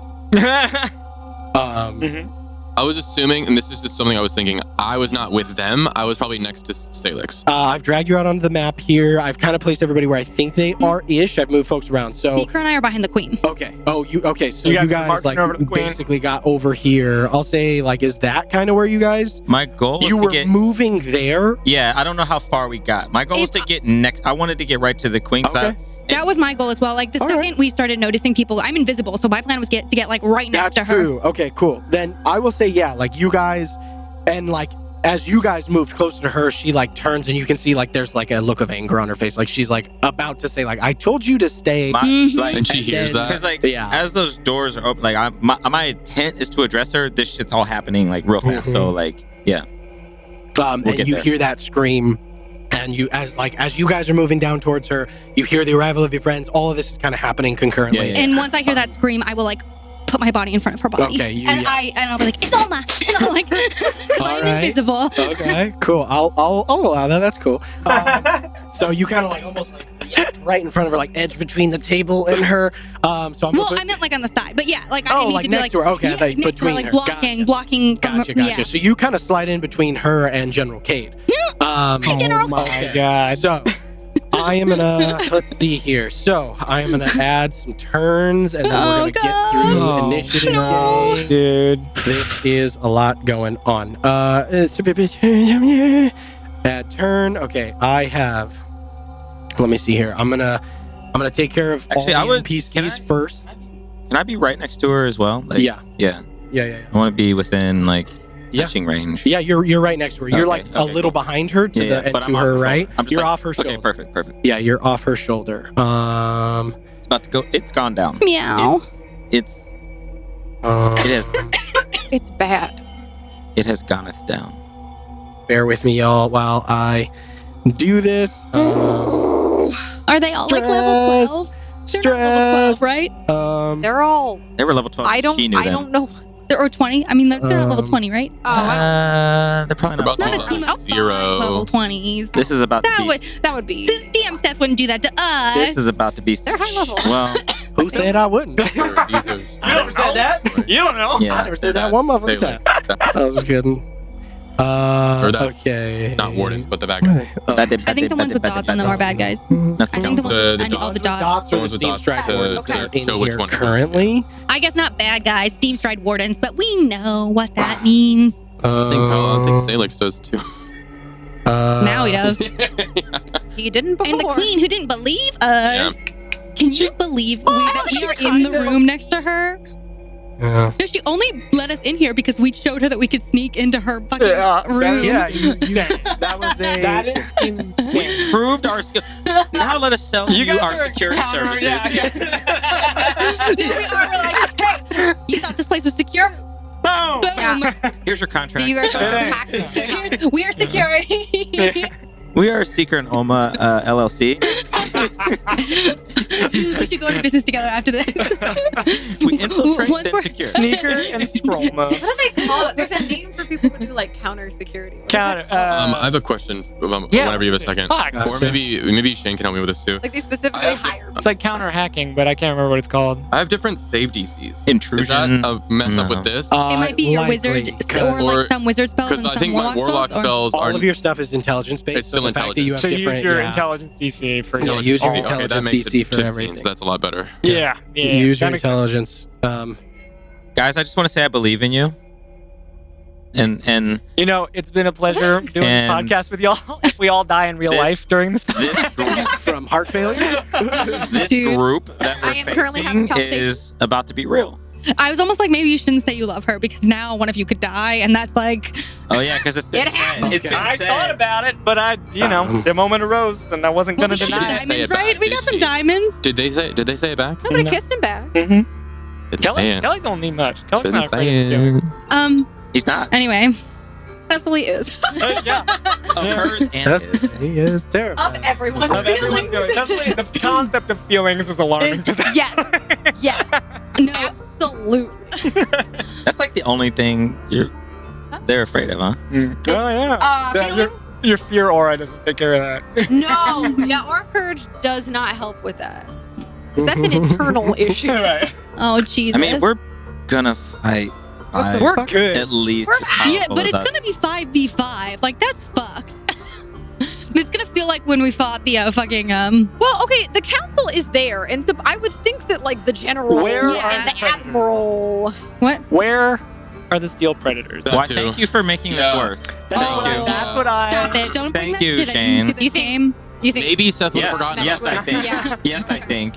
I was assuming, and this is just something I was thinking, I was not with them. I was probably next to Salix. I've dragged you out onto the map here. I've kind of placed everybody where I think they are-ish. I've moved folks around. So Seeker and I are behind the queen. okay. Oh, so You you guys guys marched like over to the queen. basically got over here. I'll say like, is that kind of where you guys? My goal was You to were get. moving there. Yeah, I don't know how far we got. My goal was to get next. I wanted to get right to the queen. 'Cause Okay. That was my goal as well. Like the All second right. we started noticing people, I'm invisible, so my plan was to get like right next That's to her. true. Okay, cool. Then I will say, yeah, like you guys, and like as you guys moved closer to her, she like turns and you can see like there's like a look of anger on her face. Like she's like about to say like, I told you to stay. Mhm. And she hears that. Because like Yeah. as those doors are open, like my intent is to address her. This shit's all happening like real fast. So like yeah. We'll And get you there. hear that scream. And you, as you guys are moving down towards her, you hear the arrival of your friends. All of this is kind of happening concurrently. Yeah. And once I hear that scream, I will like put my body in front of her body. Okay, and I'll be like, it's Alma. And I'm like, because I'm Alright. invisible. Okay, cool. I'll allow that. That's cool. So you kind of like almost like right in front of her, like edge between the table and her. So I'm Well, gonna I meant like on the side, but yeah, like I Oh, didn't need like to be next like to her. Okay, yeah, like next to her, between like her. blocking from Gotcha. her. Yeah. So you kind of slide in between her and General Cade. General Oh my Okay. god. So I am gonna let's see here. So I am gonna add some turns, and then we're gonna get through God. initiative. No. game. Dude. This is a lot going on. Add turn. Okay, I have. Let me see here. I'm gonna take care of Actually, all I the would- NPCs can I- first. Can I be right next to her as well? Like, Yeah. Yeah. Yeah. I want to be within like Yeah. touching range. Yeah, you're right next to her. You're Okay, like a okay, little cool. behind her to Yeah, the and but to I'm off her her right. shoulder. I'm just You're like- off her shoulder. Okay, perfect. Yeah, you're off her shoulder. It's about to go. It's gone down. Meow. It's It's bad. it has goneth down. bear with me, y'all, while I do this. Are they all like level 12? They're not level 12, right? They're all. They were level 12. I don't. She knew I them. don't know. They're or 20. I mean, they're at level 20, right? Oh, I They're probably They're not. about Not a team of 0. level 20s. This is about to That be. would that would be. DM Seth wouldn't do that to us. This is about to be. They're high level. Well, Who said I wouldn't? These are- You never said that. You don't know. yeah. I never said that one motherfucking time. I was kidding. Or that's Okay. Not wardens, but the bad guys. I think the ones with dots on them are bad guys. That's I think the ones The with all the dots. Dots are the Ones with dots Steamstride to- Wardens to that are in show which here one it is. currently. I guess not bad guys, Steamstride Wardens, but we know what that means. I think Salix does too. Now he does. He didn't before. And the queen who didn't believe us. Can you believe that we are in the room next to her? Yeah. No, she only let us in here because we showed her that we could sneak into her fucking room. Yeah, that was a. That is insane. We proved our skill. Now let us sell you, guys our are security counter- services. yeah. Here we are, we're like, hey, you thought this place was secure? Boom. Boom. Here's your contract. You are supposed to Hey. hack this. We are security. We are Seeker and Oma LLC. Dude, we should go into business together after this. We infiltrate, One then for- secure. Sneaker and scroll mode. What do they call it? There's a name for people who do like counter security. What is Counter. that called? I have a question Yeah. whenever you have a second. Fuck. Or maybe Shane can help me with this too. like they specifically hire. It's like counter hacking, but I can't remember what it's called. I have different save DCs. Intrusion. Is that a mess up No. with this? It might be your wizard or Or- like some wizard spells and Because I some think my warlock spells. spells All are of your stuff is intelligence based. It's still so the fact that you have So different, use your yeah. intelligence DC for Yeah, your use your Okay, intelligence that makes DC it for 15, everything. so that's a lot better. Yeah. Use your that makes sense. intelligence. Guys, I just want to say I believe in you. And You know, it's been a pleasure doing this And- podcast with y'all. If we all die in real This- life during this this group, From heart failure. this Dude. group that I we're am currently having facing palpitations. is about to be real. I was almost like, maybe you shouldn't say you love her because now one of you could die, and that's like, Oh yeah, because it's been It said. happened. It's been I said. thought about it, but the moment arose, and I wasn't well, gonna we got deny say it. diamonds, it back, right? We did got some she? diamonds. Did they say it back? Nobody No. kissed him back. Mm-hmm. Didn't Kelly, say it. Kelly don't need much. Kelly's Didn't not say afraid of doing it. He's not. Anyway, That's all he is. Yeah. Of hers and Yes, his. he is terrible. everyone's Of everyone's feelings. That's really, the concept of feelings is alarming to them. Yes. Yes. no, Absolutely. That's like the only thing they're afraid of, huh? Oh yeah. Yeah, Feelings? your fear aura doesn't take care of that. No. Yeah, Orc Courage does not help with that. 'Cause that's an internal issue. Right. Oh Jesus. I mean, we're gonna fight. We're good. At least as yeah, powerful but as it's us. gonna be 5v5. Like that's fucked. It's gonna feel like when we fought the fucking Well, okay, the council is there, and so I would think that like the general Where and are the admiral. what? Where are the steel predators? That Why, too. thank you for making this Yeah. worse. That's Thank what, you. That's what I. Stop it! Don't bring Thank that you, shit Shane. into this game. You think? Maybe Seth would have Yes, forgotten. yes, I think. Yeah. Yes, I think.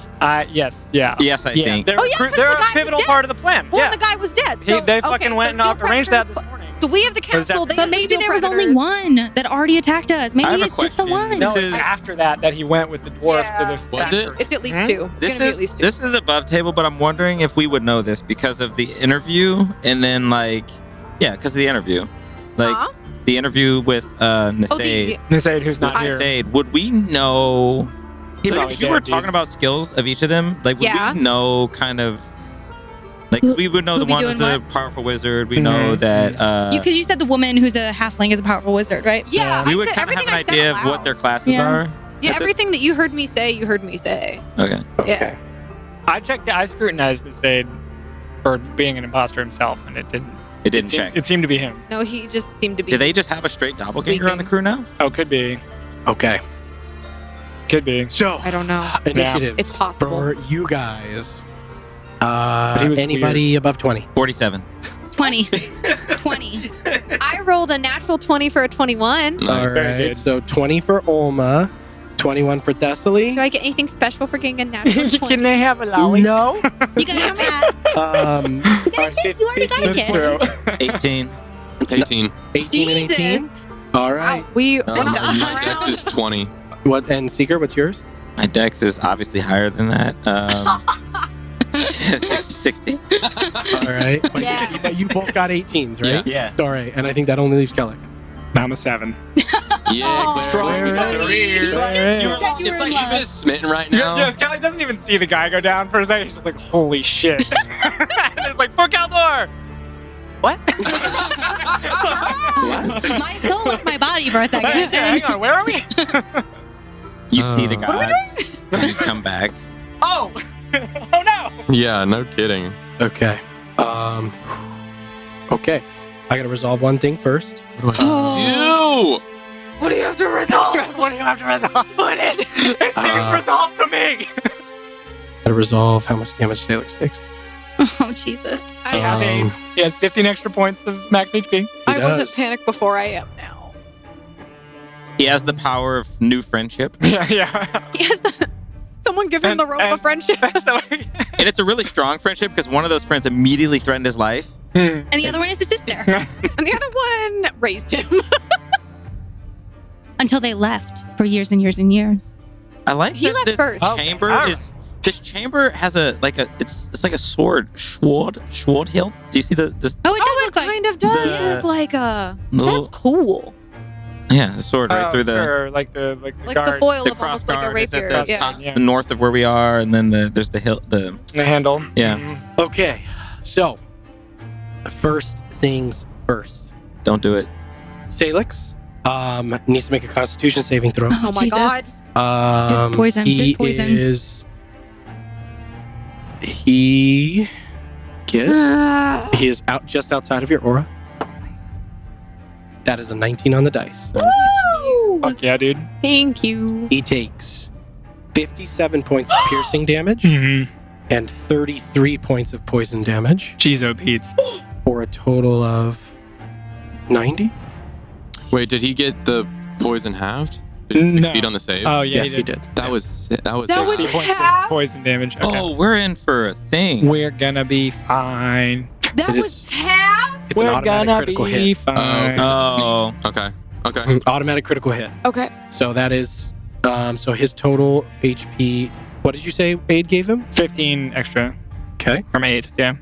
Yes, yeah. Yes, I Yeah, think. they're, Oh, yeah, 'cause they're the guy a was pivotal dead. part of the plan. Well, yeah. the guy was dead. They fucking so went and steel arranged that predators- this morning. So we have the Was that- council. They But have the maybe steel there was only predators. one that already attacked us. I have Maybe a it's just the question. one. No, This it's is- after that he went with the dwarf Yeah. to the Was it? factory. It's at least Hmm? two. This It's gonna be is at least two. this is above table, but I'm wondering if we would know this because of the interview, and then because of the interview, Huh? the interview with Nasaid. Nasaid, who's not here. Nasaid, would we know? He Like, probably you were did, talking dude. about skills of each of them. Like, would Yeah. we know kind of? Like, 'cause we would know Who the be one doing is a what? powerful wizard. We know that. Because you said the woman who's a halfling is a powerful wizard, right? Yeah, we I would said kind of have everything an I said idea of out what loud. their classes Yeah. are. Yeah, at this- everything that you heard me say, you heard me say. Okay. Yeah. I scrutinized Nasaid for being an imposter himself, and it didn't. It didn't seemed, check. It seemed to be him. No, he just seemed to be. Do they just have a straight doppelganger on the Tweaking. crew now? Oh, could be. Okay. Could be. So, I don't know. initiatives It's possible. for you guys. he was Anybody above 20? 47. 20. 20. I rolled a natural 20 for a 21. Nice. All Very right. good. So 20 for Olma, 21 for Thessaly. Do I get anything special for getting a natural 20? Can they have a lolly? No. You got a cat. You already got a kid. True. 18. 18. 18 and 18. Jesus. All right. Wow, we're No, not my dex is 20. What and Seeker? What's yours? My dex is obviously higher than that. 60. All right. But Yeah. but you both got 18s, right? Yeah. All right. And I think that only leaves Kellic. I'm a 7. Yeah, Oh, Claire. Strong. You said you It's were in like love. he's just smitten right now. Yeah, Skelly doesn't even see the guy go down for a second. He's just like, holy shit. And it's like, for Caldor! What? My soul left my body for a second. Hang on, where are we? You see the What are we gods. And you come back. Oh! Oh no! Yeah, no kidding. Okay. Okay. I gotta resolve one thing first. Oh. Dude! What do you have to resolve? What do you have to resolve? What is it? It seems resolved to me! Gotta resolve how much damage Salix takes. Oh, Jesus. He has, he has 15 extra points of max HP. I wasn't does. panicked before. I am now. He has the power of new friendship. Yeah, yeah. He has the. Someone give him the rope of friendship. So, And it's a really strong friendship because one of those friends immediately threatened his life. And the other one is his sister. And the other one raised him. Until they left for years and years and years. I like He that left this first. chamber Oh, is. This chamber has it's like a sword hilt. Do you see this Oh, it does it look like. kind of does The look like a. little- That's cool. the sword right through the sure, like the Like guard, the foil the of cross almost like a guard is rapier. at the Yeah. top, Yeah. north of where we are, and then there's the hilt. the handle. Yeah. Mhm. Okay. So, first things first. Don't do it. Salix needs to make a Constitution saving throw. Oh my Jesus. god. Um, Poison, He big poison. is. He is out just outside of your aura. That is a 19 on the dice. Woo! Fuck yeah, dude. Thank you. He takes 57 points of piercing damage Mm-hmm. and 33 points of poison damage Cheezo Pete's. for a total of 90. Wait, did he get the poison halved? Did he No. succeed on the save? Oh yeah, Yes, he did. that was That was 60 points of half? poison damage. Okay. Oh, we're in for a thing. We're gonna be fine. That It was is- half. It's an We're automatic gonna critical be hit. fine. Oh, Okay. Okay. Automatic critical hit. Okay. So that is, so his total HP. What did you say Aid gave him? 15 extra Okay. from 8. Yeah.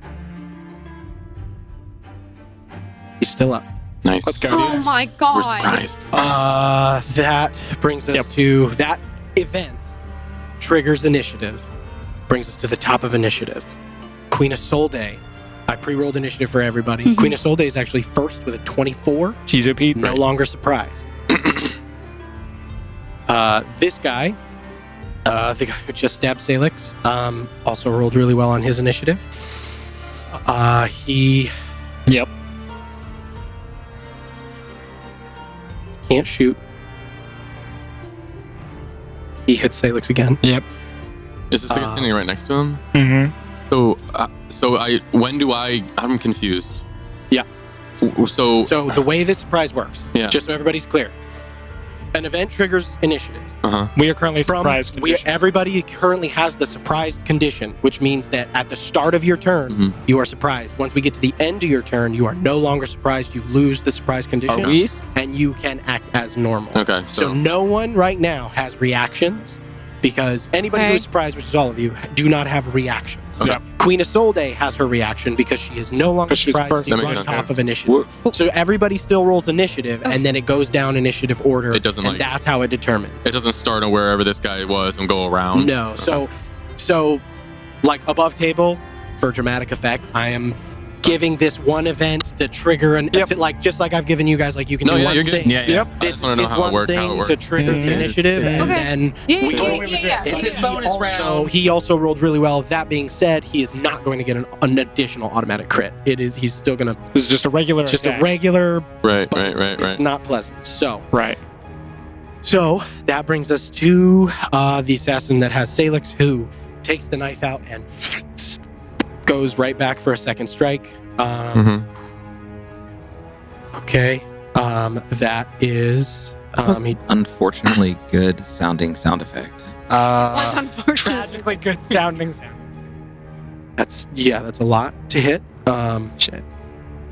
He's still up. Nice. Let's go. Oh my We're god. surprised. That brings us Yep. to that event. Triggers initiative. Brings us to the top of initiative. Queen Isolde. I pre-rolled initiative for everybody. Mhm. Queen Isolde is actually first with a 24. Cheezo Pete. No longer surprised. This guy The guy who just stabbed Salix also rolled really well on his initiative. He Yep. can't shoot. He hits Salix again. Yep. Is this the guy standing right next to him? Mm-hmm. So I'm confused. Yeah. So the way this surprise works, Yeah. just so everybody's clear, an event triggers initiative. We are currently surprised condition. Everybody currently has the surprised condition, which means that at the start of your turn, you are surprised. Once we get to the end of your turn, you are no longer surprised. You lose the surprise condition, Are we? and you can act as normal. Okay. So no one right now has reactions, because anybody who is surprised, which is all of you, do not have reactions. Okay. Yep. Queen Isolde has her reaction because she is no longer She's surprised. first. She's That makes on sense. top of initiative. So everybody still rolls initiative, and then it goes down initiative order. It doesn't, and like- that's how it determines. It doesn't start on wherever this guy was and go around. No. So like above table, for dramatic effect, I am giving this one event the trigger, and Yep. just like I've given you guys, like you can No, do yeah, one you're good. thing. Yeah, yeah. Yep. I This just want to know is how one it works. thing How it works. to trigger the initiative, and Okay. then Yeah. It's his bonus so round. he also rolled really well. That being said, he is not going to get an additional automatic crit. He's still gonna This is just a regular. just attack. a regular. Right, But right, right, It's right. not pleasant. Right. So that brings us to the assassin that has Salix, who takes the knife out and goes right back for a second strike. Okay. That is he, Unfortunately, good sounding sound effect. What's unfortunate? Tragically good sounding sound. that's a lot to hit. Shit.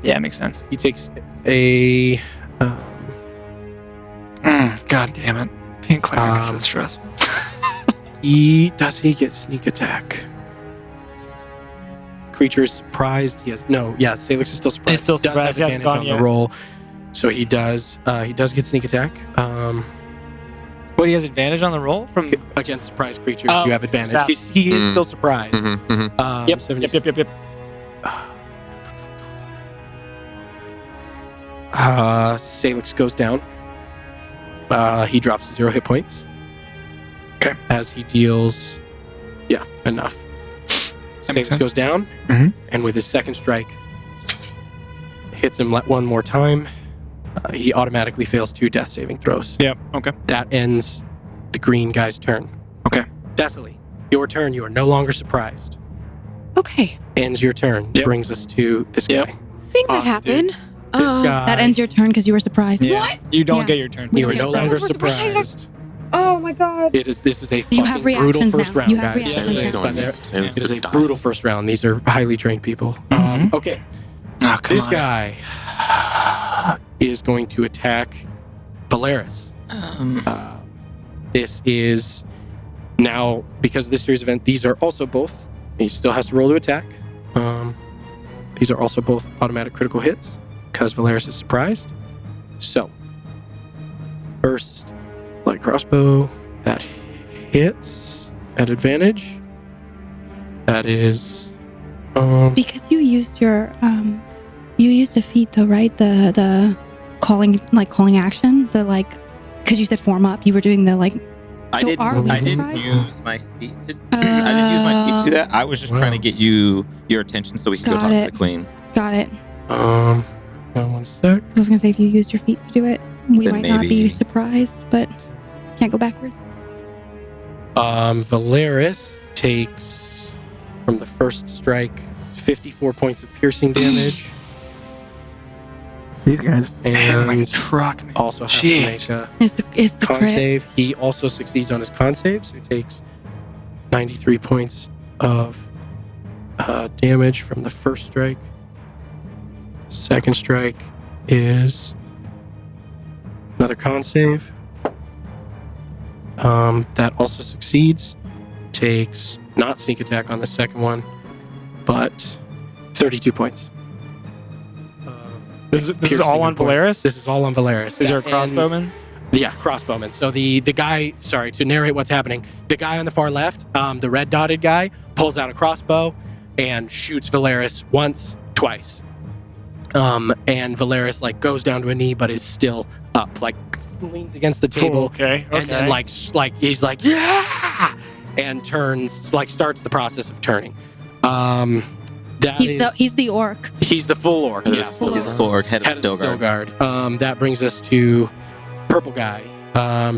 Yeah, makes sense. He takes a God damn it. Being cleric is so stressful. he get sneak attack. Creature is surprised. Salix is still surprised. He's still Does have surprised, he hasn't advantage gone on yet. the roll. So he does get sneak attack. What, he has advantage on the roll from? Against surprised creatures, Oh, you have advantage. that- He is still surprised. Yep. 70 Yep. Salix goes down. He drops to 0 hit points. Okay. As he deals, enough. Salix sense. goes down, Mhm. and with his second strike, hits him one more time. He automatically fails 2 death saving throws. Yep. Okay. That ends the green guy's turn. Okay. Thessaly, your turn. You are no longer surprised. Okay. Ends your turn. Yep. Brings us to this Yep. guy. Thing that Oh, happened. This guy. That ends your turn because you were surprised. Yeah. What? You don't Yeah. get your turn. You are Yeah. no longer We're surprised. surprised. Oh my god. This is a You have fucking brutal reactions first now. round, You have guys. reactions He's now. going But Salix it is a could die. brutal first round. These are highly trained people. Mhm. Okay, Oh, come this on. guy is going to attack Valeris. This is now, because of this series event, these are also both, he still has to roll to attack. These are also both automatic critical hits because Valeris is surprised. So, first light crossbow, that hits at advantage. That is Because you used your you used a feat though, right? The calling action. Because you said form up. You were doing the like. So are we I didn't surprised? use my feet to. I didn't use my feet to do that. I was just trying to get your attention so we could go Got talk to it. the queen. Got it. one sec. I was gonna say if you used your feet to do it, we Then might not be maybe- surprised, but can't go backwards. Valeris takes from the first strike 54 points of piercing damage, These guys. and Like a truck, man. also has Jeez. to make a Is the con crit? save. He also succeeds on his con save, so he takes 93 points of damage from the first strike. Second strike is another con save. That also succeeds. Takes not sneak attack on the second one, but 32 points. This is Piercing all on and poison. Polaris? This is all on Valeris. Is there a That ends- crossbowman? Yeah, crossbowman. So the guy, sorry, to narrate what's happening, the guy on the far left, the red dotted guy, pulls out a crossbow and shoots Valeris once, twice. And Valeris like goes down to a knee, but is still up, like leans against the table. Okay. And then like he's like, yeah! and turns, like starts the process of turning. He's the orc. He's the full orc. Head of Yeah, Still He's the full orc, head of Stilgard. That brings us to purple guy.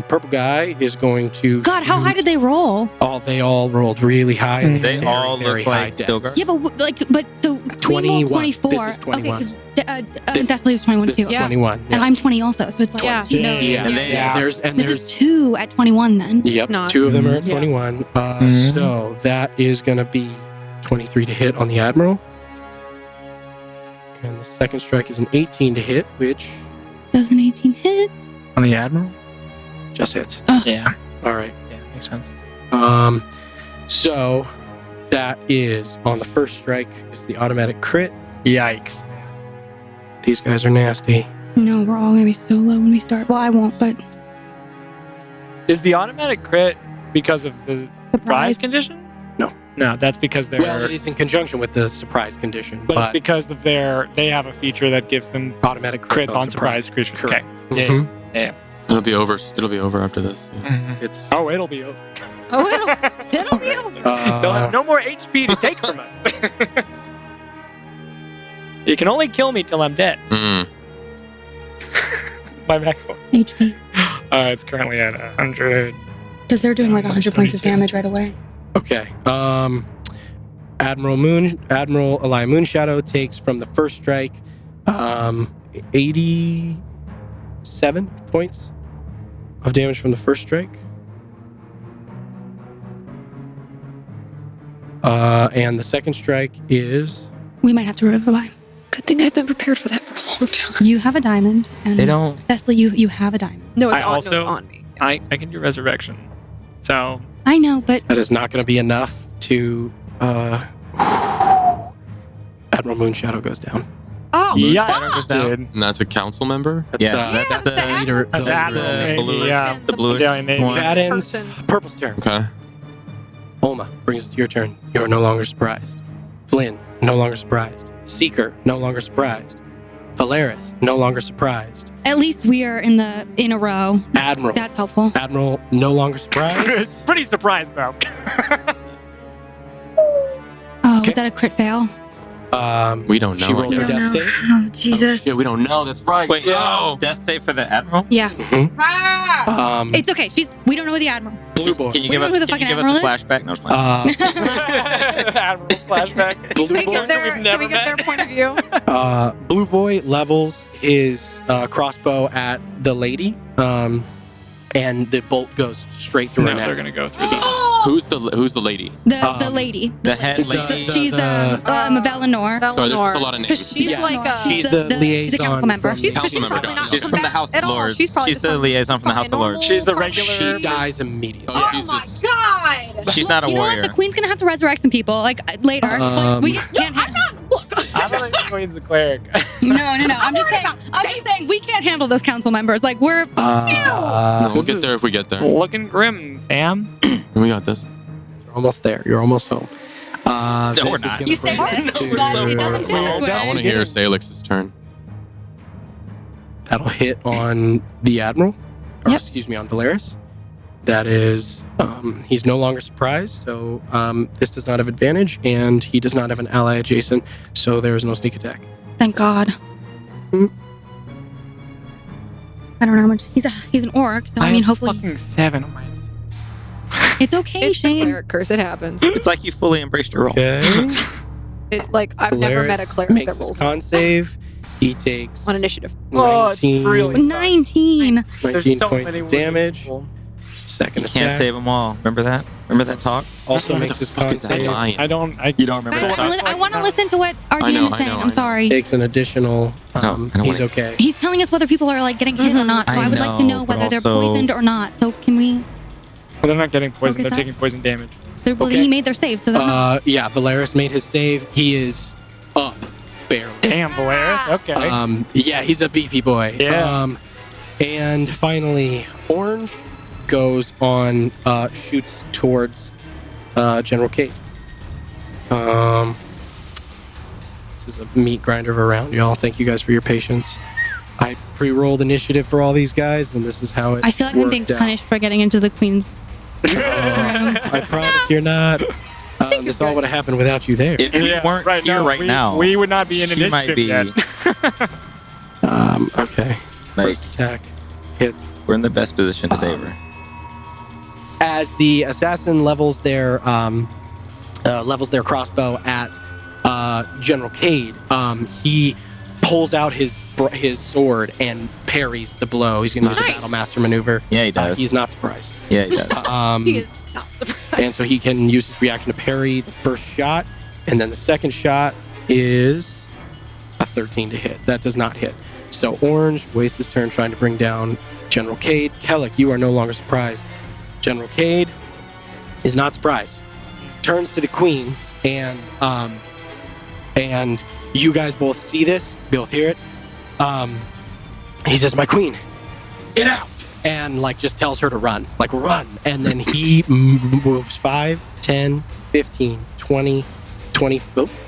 Purple guy is going to. God, how high did they roll? They all rolled really high. And They very, all very look high like dex. Stilgard? Yeah, but so Queen 21. rolled 24. This is 21. Okay, because Destiny was 21 This too. is 21. And I'm 20 also, so it's like Yeah. she's Yeah. Yeah. And they- There's This is 2 at 21 then. Yep, not. 2 of them are at Yeah. 21. So that is going to be 23 to hit on the Admiral. And the second strike is an 18 to hit, which Does an 18 hit? On the Admiral? just hits. Yeah. All right. Yeah, makes sense. So that is on the first strike is the automatic crit. Yikes. These guys are nasty. No, we're all gonna be so low when we start. Well, I won't, but Is the automatic crit because of the surprise surprise. condition? No. No, that's because they're. Well, it is in conjunction with the surprise condition, But it's but because of they have a feature that gives them automatic crits on surprise creatures. Correct. Okay. Mhm. Yeah. It'll be over. It'll be over after this. Yeah. Mhm. It's Oh, it'll be over. Oh, it'll be over. They'll have no more HP to take from us. You can only kill me till I'm dead. Mm. My max one. HP. It's currently at 100. Because they're doing like 100 points of 72. damage right away. okay. Admiral Eli Moonshadow takes from the first strike 87 points of damage from the first strike. And the second strike is We might have to revive. Good thing I've been prepared for that for a long time. You have a diamond, and They don't. Thesla, you have a diamond. No, it's I on. also- No, it's on me. I can do resurrection. So I know, but that is not going to be enough to Admiral Moonshadow goes down. Oh, yeah, fuck. dude. And that's a council member. That's, Yeah, Yeah, that's that's the the leader. That's the Admiral, leader. maybe, blue- yeah. the bluish Yeah, maybe. one. That ends Person. Purple's turn. Okay. Olma brings us to your turn. You are no longer surprised. Flynn, no longer surprised. Seeker, no longer surprised. Valeris, no longer surprised. at least we are in a row. Admiral, That's helpful. Admiral, no longer surprised. Pretty surprised though. Oh, Okay. was that a crit fail? We don't know. She rolled I her guess. death save. Oh, Jesus. Yeah, we don't know. That's right. Wait, no. death save for the Admiral? Yeah, it's okay. We don't know the admiral. Blue boy. Can you We give don't us, know who the can you fucking give us a Admiral flashback? No, it's fine. Admiral's flashback. Blue Can we boy. get their, We've can never we get their met. point of view? Blue boy levels his crossbow at the lady, and the bolt goes straight through No, her they're neck. gonna go through the. Who's the lady? The lady. The head the- lady. She's Valinor. Sorry, there's just a lot of names. Because she's Yeah. like a. She's the she's a liaison council member. from- She's, Council she's member probably done. not She's gonna from the come House back of at all. Lords. She's probably She's just the gonna liaison from the House of fucking Lords. She's the normal regular. She dies immediately. Oh, she's just. God. She's not a You know warrior. what? The queen's gonna have to resurrect some people like later. Like, we can't. I don't think the Queen's a cleeric. No. I'm just saying we can't handle those council members. Like we're. No, we'll This get is- there if we get there. Looking grim, fam. We got this. You're almost there. You're almost home. No, This we're is not. gonna You say bring this, us to- but it doesn't feel this way. I want to hear Salix's turn. That'll hit on the Admiral. Or Yep. excuse me, on Valeris. That is, he's no longer surprised, so this does not have advantage, and he does not have an ally adjacent, so there is no sneak attack. Thank God. Hmm. I don't know how much. He's an orc, so I mean, hopefully Fucking 7 on my. it's okay. It's the Shane. cleric curse. It happens. It's like you fully embraced your role. Okay. I've never met a Valeris cleric makes that his rolls con save. He takes on initiative. Oh, it's 19, really- 19. 19 so points many of wounded damage. people. Second You attack. can't save them all. Remember that? Remember that talk? Also What makes the his fuck con is that save. line? I don't. You don't remember that talk? I want to listen to what our I know, GM is I saying. know, I I'm know. sorry. Takes an additional. I don't He's wanna- okay. He's telling us whether people are like getting hit or not. So I, I would like to know, know but whether they're also- poisoned or not. So can we? Well, they're not getting poisoned. Focus They're on- taking poison damage. Well, Okay. he made their save, so they're not. Yeah, Valeris made his save. He is up, barely. Damn, Valeris. Okay. Yeah, he's a beefy boy. Yeah. And finally, Orange goes on, shoots towards General Kate. This is a meat grinder of a round, y'all. Thank you guys for your patience. I pre-rolled initiative for all these guys, and this is how it I feel like I'm being worked out. punished for getting into the queen's I promise you're not. This all would have happened without you there. If you weren't here right now, we would not be in she initiative might be yet. Okay. like First attack hits. we're in the best position to save her. As the assassin levels their crossbow at General Cade, he pulls out his sword and parries the blow. He's going to use a Nice. battle master maneuver. Yeah, he does. He's not surprised. Yeah, he does. He is not surprised. And so he can use his reaction to parry the first shot, and then the second shot is a 13 to hit. That does not hit. So Orange wastes his turn trying to bring down General Cade. Kellic, you are no longer surprised. General Cade is not surprised. Turns to the Queen, and you guys both see this, both hear it. He says, "My Queen, get out!" And like just tells her to run, like run. And then he moves 5, 10, 15, 20, 20,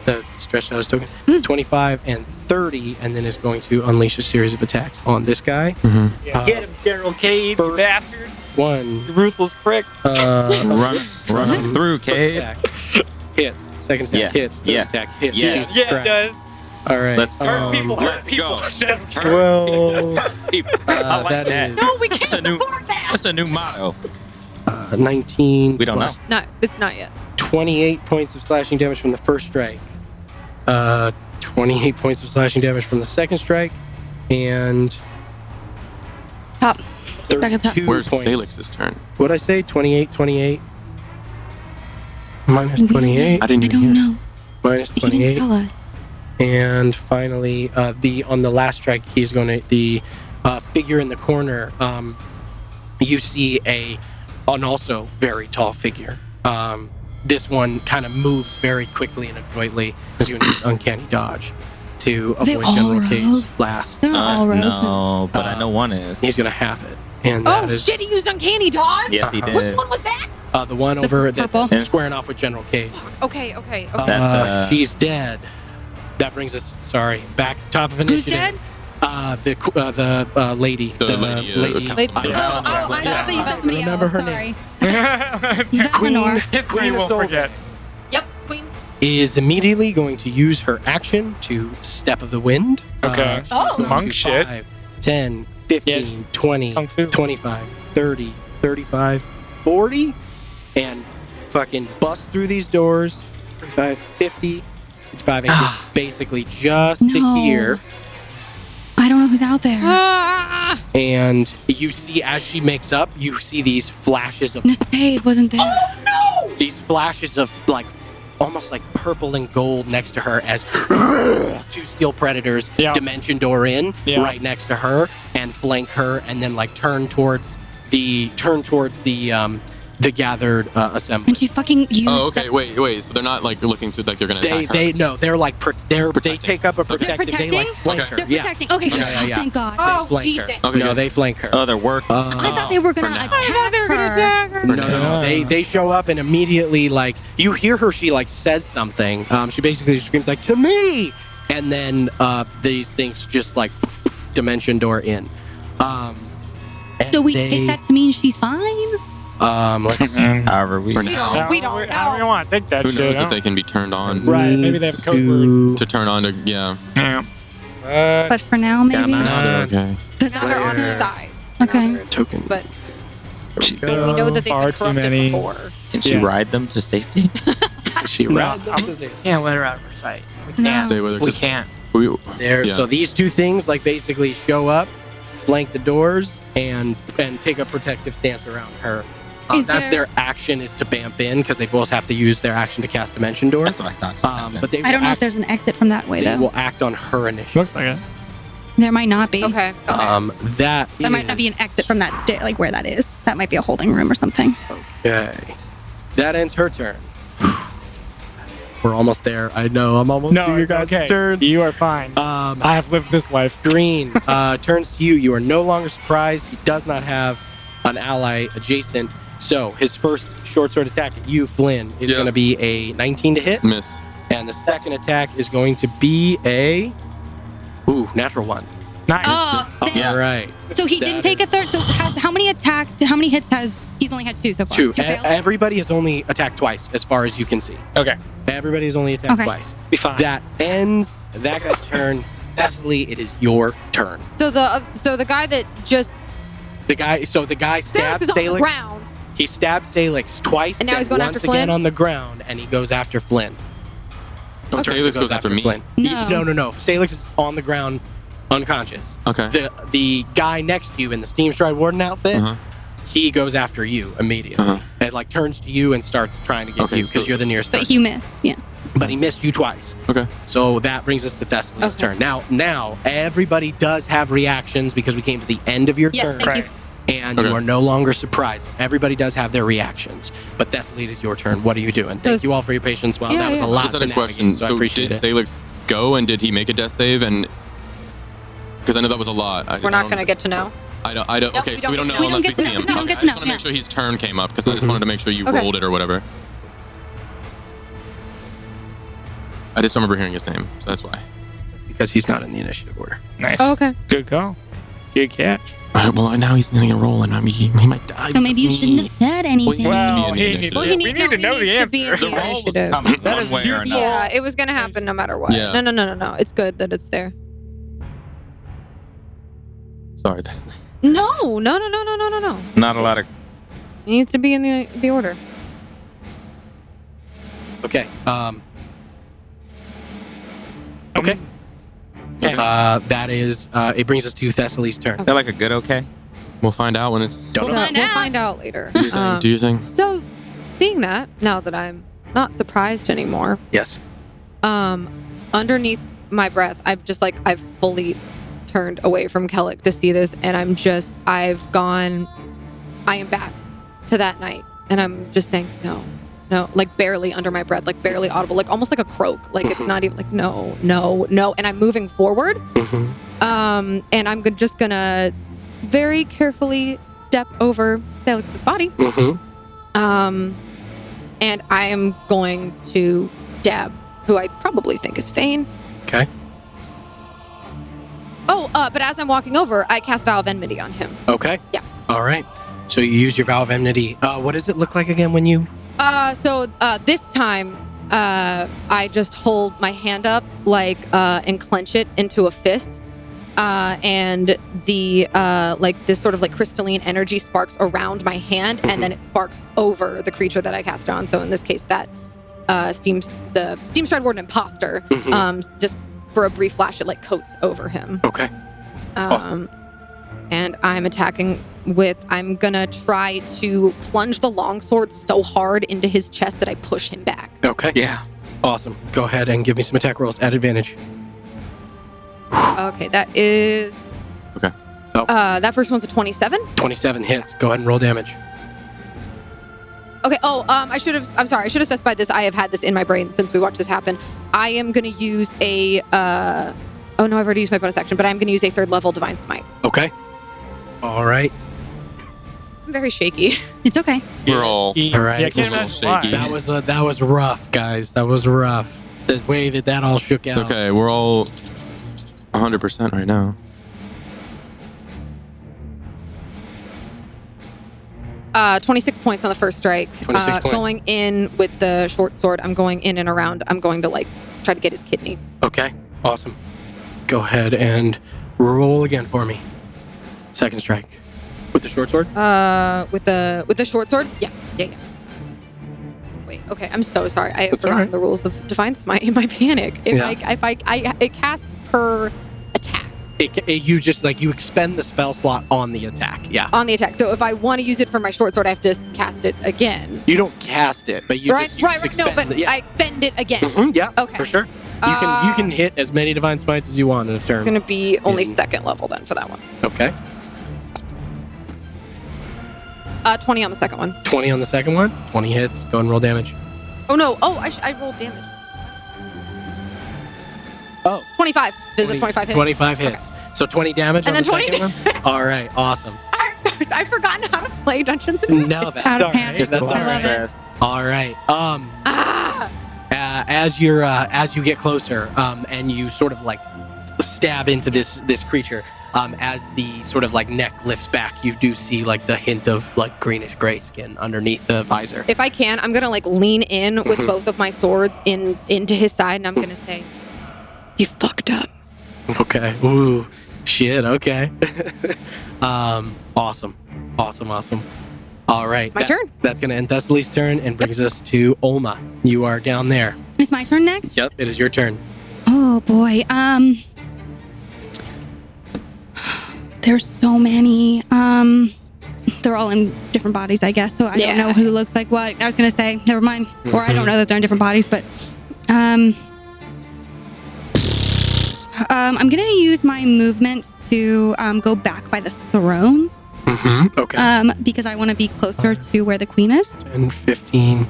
the stretched out his token, 25 and 30, and then is going to unleash a series of attacks on this guy. Get him, General Cade, you first- bastard. One, You ruthless prick. run him through, first Cade. attack hits, second attack Yeah. hits, third Yeah. attack hits. Yeah. Jesus Yeah, it Christ. does. All right. Let's go. Hurt people, hurt let's people. go. Well, I like that that. is- No, we can't That's a new. support that. That's a new motto. 19 We don't plus know. No, it's not yet. 28 points of slashing damage from the first strike. 28 points of slashing damage from the second strike. And Top. Back at the top. 32 Where's points. Salix's turn? What'd I say? 28, 28. Minus We don't 28. I didn't I even don't hear. know. Minus He didn't 28. tell us. And finally, on the last strike, he's going to the figure in the corner. You see an also very tall figure. This one kind of moves very quickly and adroitly. He's going to use uncanny dodge to They avoid all General rogues? Cade's blast. They're not all rogues. No, but I know one is. He's going to half it, and Oh that is shit! He used uncanny dodge. Yes, he did. Which one was that? the one over purple? that's squaring off with General Cade. Okay. That's, She's dead. That brings us, back to the top of Who's initiative. dead? The lady. The lady, lady. Captain Oh, Vossen. I thought that you said somebody Remember else. her Sorry. That's Lenore. History Queen won't Isolde forget. Yep, Queen. is immediately going to use her action to Step of the Wind. Okay. She's Oh. going Monk to shit. 5, 10, 15, 20, Kung Fu. 25, 30, 35, 40, and fucking bust through these doors. 45, 50, 55, and just basically just to No. here. I don't know who's out there. Ah! And you see, as she makes up, you see these flashes of Nasaid wasn't there. these flashes of like almost like purple and gold next to her as two steel predators Yeah. dimension door in Yeah. right next to her and flank her and then like turn towards the gathered assembly. And she fucking used. Oh, okay. Wait. So they're not like looking to like they're gonna attack her. They're like they Protecting. take up a protective. They like protecting? flank Okay. her. They're Yeah. protecting. Okay, Yeah. thank God. Oh, flank her. Jesus. Okay, No, good. they flank her. Oh, they're working. I thought they were gonna For now. attack her. No. They show up and immediately like you hear her. She like says something. She basically screams like to me, and then these things just like dimension door in. And So we they, take that to mean she's fine? Let's see. However, we. For now. We don't How do we want to take that Who shit? knows I if they can be turned on Right, maybe they have a code word. to turn on to yeah. Yeah. But for now, maybe. Come Now they're okay. Because Now they're on her Where? side. Okay. Token. But There we we go. know that they've Far been too corrupted many. before. Can she Yeah. ride them to safety? She No, ran them I'm- to zero. Can't let her out of our sight. We No. can't. Stay with her. We 'cause can't. we- There. Yeah. So these two things like basically show up, flank the doors, and take a protective stance around her. Is That's there- their action is to bamp in because they both have to use their action to cast Dimension Door. That's what I thought. Okay. But they I don't will know if act, there's an exit from that way, they though. will act on her initiative. Looks like it. There might not be. Okay. That There might not be an is- exit from that like where that is. That might be a holding room or something. Okay. That ends her turn. We're almost there. I know. I'm almost No, to your it's guys' okay. turn. You are fine. I have lived this life. Green turns to you. You are no longer surprised. He does not have an ally adjacent. So his first short sword attack at you, Flynn, is Yeah. going to be a 19 to hit. Miss. And the second attack is going to be a natural one. Nice. Oh, Yeah. All right. so he didn't take a third. So how many attacks? How many hits has he's only had 2 so far? 2. fails? Everybody has only attacked twice, as far as you can see. Okay. Everybody has only attacked Okay. twice. Be fine. That ends that guy's turn. Thessaly, it is your turn. So the guy that just The guy Salix stabs is on the Salix. ground. He stabs Salix twice, And now then he's going once after again Flynn? on the ground, and he goes after Flynn. Okay. Salix goes after me. Flynn. No. No. Salix is on the ground, unconscious. Okay. The guy next to you in the Steamstride Warden outfit, Uh-huh. he goes after you immediately. Uh-huh. And like turns to you and starts trying to get Okay, you because so- you're the nearest. But you missed. Yeah. But he missed you twice. Okay. So that brings us to Thessaly's Okay. turn. Now everybody does have reactions because we came to the end of your Yes, turn. thank you. Right. And Okay. you are no longer surprised. Everybody does have their reactions. But Thessaly, it is your turn. What are you doing? Thank you all for your patience. Wow, Yeah, that was yeah. a lot Just to had a question. navigate, so I So appreciate did it. Salix go and did he make a death save? And because I know that was a lot. We're not going to get to know. I don't. No, Okay, we so we don't don't know get to know. unless we We don't see get him. to know. We don't Okay, get I to just want to know, make sure his turn came up because I just wanted to make sure you Okay. rolled it or whatever. I just don't remember hearing his name, so that's why. Because he's not in the initiative order. Nice. Oh, okay. Good call. Good catch. All right, well, now he's going to roll, and I mean, he might die. So maybe you shouldn't have said anything. Well, be he in the needs, initiative. Well, he we need- need to no, know he the needs to be answer. in The roll was initiative. coming That one is way or useful. another. Yeah, it was going to happen no matter what. Yeah. No. It's good that it's there. Sorry, that's No. Not a lot of. It needs to be in the order. Okay. Okay. Okay. That is. It brings us to Thessaly's turn. They're like a good okay. We'll find out when it's. Don't know. We'll find out later. Do you think? So, seeing that, now that I'm not surprised anymore, Yes. underneath my breath, I've fully turned away from Kellic to see this, and I am back to that night, and I'm just saying, no, like barely under my breath, like barely audible, like almost like a croak, like it's not even like, no, and I'm moving forward, Mm-hmm. and I'm just gonna very carefully step over Felix's body, Mm-hmm. and I am going to stab who I probably think is Fane. Okay. Oh, but as I'm walking over, I cast Vow of Enmity on him. Okay. Yeah. All right. So you use your Vow of Enmity. What does it look like again when you? So this time, I just hold my hand up, like, and clench it into a fist. And the, this sort of like crystalline energy sparks around my hand, and then it sparks over the creature that I cast it on. So in this case, that, the Steamstride Warden imposter, just for a brief flash, it like coats over him. Okay. Awesome. And I'm attacking I'm gonna try to plunge the longsword so hard into his chest that I push him back. Okay. Yeah. Awesome. Go ahead and give me some attack rolls at advantage. Okay, that is. Okay. So That first one's a 27. 27 hits. Go ahead and roll damage. Okay. I'm sorry. I should have specified this. I have had this in my brain since we watched this happen. I am gonna use a. Oh no, I've already used my bonus action, but I'm gonna use a 3rd level Divine Smite. Okay. All right. I'm very shaky. It's okay. We're all. All right. Yeah, I can't A little imagine why. shaky. That was rough, guys. That was rough. The way that all shook It's out. okay. We're all 100% right now. 26 points on the first strike. 26 points. Going in with the short sword. I'm going in and around. I'm going to try to get his kidney. Okay. Awesome. Go ahead and roll again for me. Second strike. With the short sword? With the short sword. Yeah. Wait. Okay. I'm so sorry. I have That's all forgotten right. the rules of Divine Smite in my panic. Yeah. It casts per attack You just you expend the spell slot on the attack. Yeah. on the attack. So if I want to use it for my short sword, I have to cast it again. You don't cast it, but you just No, expend but it. Yeah. I expend it again. Mhm, yeah. Okay. For sure. You can hit as many divine smites as you want in a turn. It's going to be only Mhm. 2nd level then for that one. Okay. 20 on the second one. 20 on the second one. 20 hits. Go and roll damage. Oh no! Oh, I rolled damage. Oh. 25. Does it 25 hit? 25 hits. So 20 damage And on then the 20 second one. All right. Awesome. I'm so sorry. I've forgotten how to play Dungeons and Dragons. No, that's Out of all right. panic. That's all I right. love it. All right. Ah! As you get closer, and you sort of stab into this creature, As the sort of like neck lifts back, you do see like the hint of like greenish gray skin underneath the visor. If I can, I'm gonna like lean in with both of my swords into his side, and I'm gonna say, "You fucked up." Okay. Ooh, shit. Okay. Awesome. All right. My turn. That's going to end Thessaly's turn and brings us to Olma. You are down there. It's my turn next? Yep, it is your turn. Oh boy. There's so many. They're all in different bodies, I guess. So I don't know who looks like what. I was gonna say, never mind. Or I don't know that they're in different bodies, but I'm gonna use my movement to go back by the thrones. Mm-hmm. Okay. Because I want to be closer to where the queen is. 10, 15,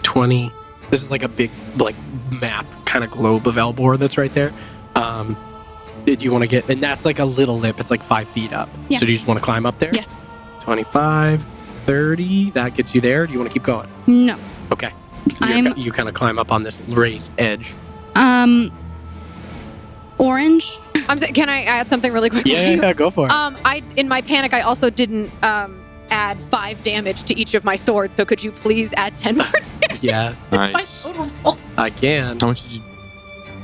20. This is like a big like map kind of globe of Elbor that's right there. Do you want to get, and that's like a little lip. It's like 5 feet up. Yeah. So do you just want to climb up there? Yes. 25, 30. That gets you there. Do you want to keep going? No. Okay. You kind of climb up on this raised edge. Orange. Can I add something really quickly? Yeah, go for it. In my panic, I also didn't add 5 damage to each of my swords. So could you please add 10 more damage? Yes. Nice. I can. How much did you?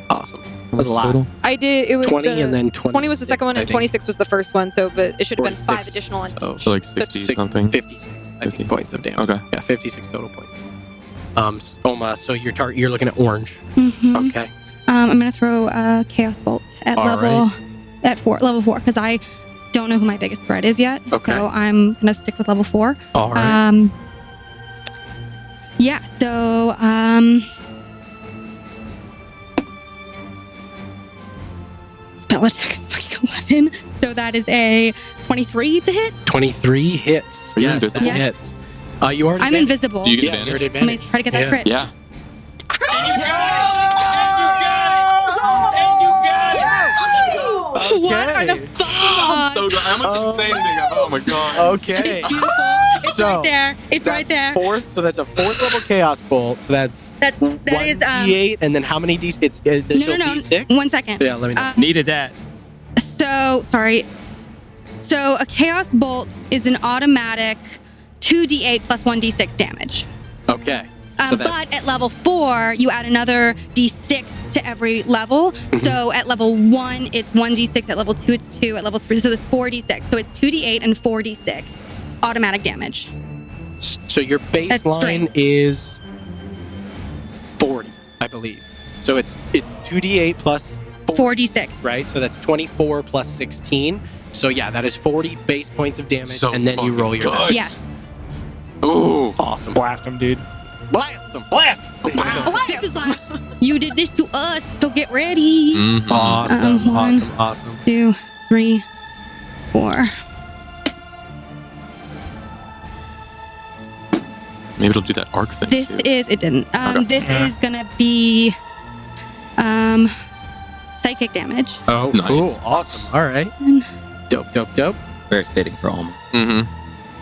Awesome. That was a lot. I did. It was 20 the, and then 20 was the second one, and 26 was the first one. So, but it should have been 5 46, additional ones. So like 60 something. 56, I 50. think, points of damage. Okay. Yeah, 56 total points. Oma, so your target, you're looking at orange. Mm-hmm. Okay. I'm gonna throw a chaos bolt at level 4, because I don't know who my biggest threat is yet. Okay. So I'm gonna stick with level 4. All right. Yeah. So spell attack is freaking 11. So that is a 23 to hit. 23 hits. Are you Yes, that invisible? hits. You are. I'm invisible. Do you get Yeah, you're advantage? at I'm gonna advantage. try to get that crit. Yeah. What are the fuck? I'm so glad. I almost didn't say anything. Oh my god. Okay. It's beautiful. It's So, right there. It's right there. So that's a 4th level chaos bolt. So that's That is D8, and then how many D? It's additional no. D6. 1 second. Yeah, let me know. Needed that. So sorry. So a chaos bolt is an automatic 2d8 plus 1d6 damage. Okay. So that's, But at level 4, you add another d6 to every level. Mm-hmm. So at level 1, it's 1d6. At level 2, it's 2. At level 3, so it's 4d6. So it's 2d8 and 4d6 automatic damage. so your baseline straight. is 40, I believe. So it's 2d8 plus 4d6. right? So that's 24 plus 16. So yeah, that is 40 base points of damage, So and then you roll your fucking dice. Yes. Ooh. Awesome. Blast him, dude. Blast them. This is like, you did this to us, so get ready. Mhm. Awesome. One. Awesome. 2, 3, 4. Maybe it'll do that arc thing. This too. is it didn't. Okay. This is gonna be psychic damage. Oh, Nice. cool. Awesome. All right. Dope. Very fitting for Alma. Mhm.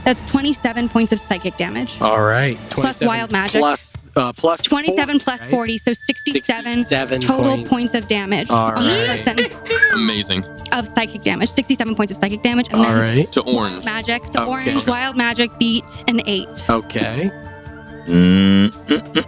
That's 27 points of psychic damage. All right. Plus wild magic. Plus 27 40, plus right? 40, so 67 total points. points of damage All on the right. person Amazing. of psychic damage. 67 points of psychic damage, and All then right. To orange. magic to Okay. orange. Wild magic beat an 8. Okay.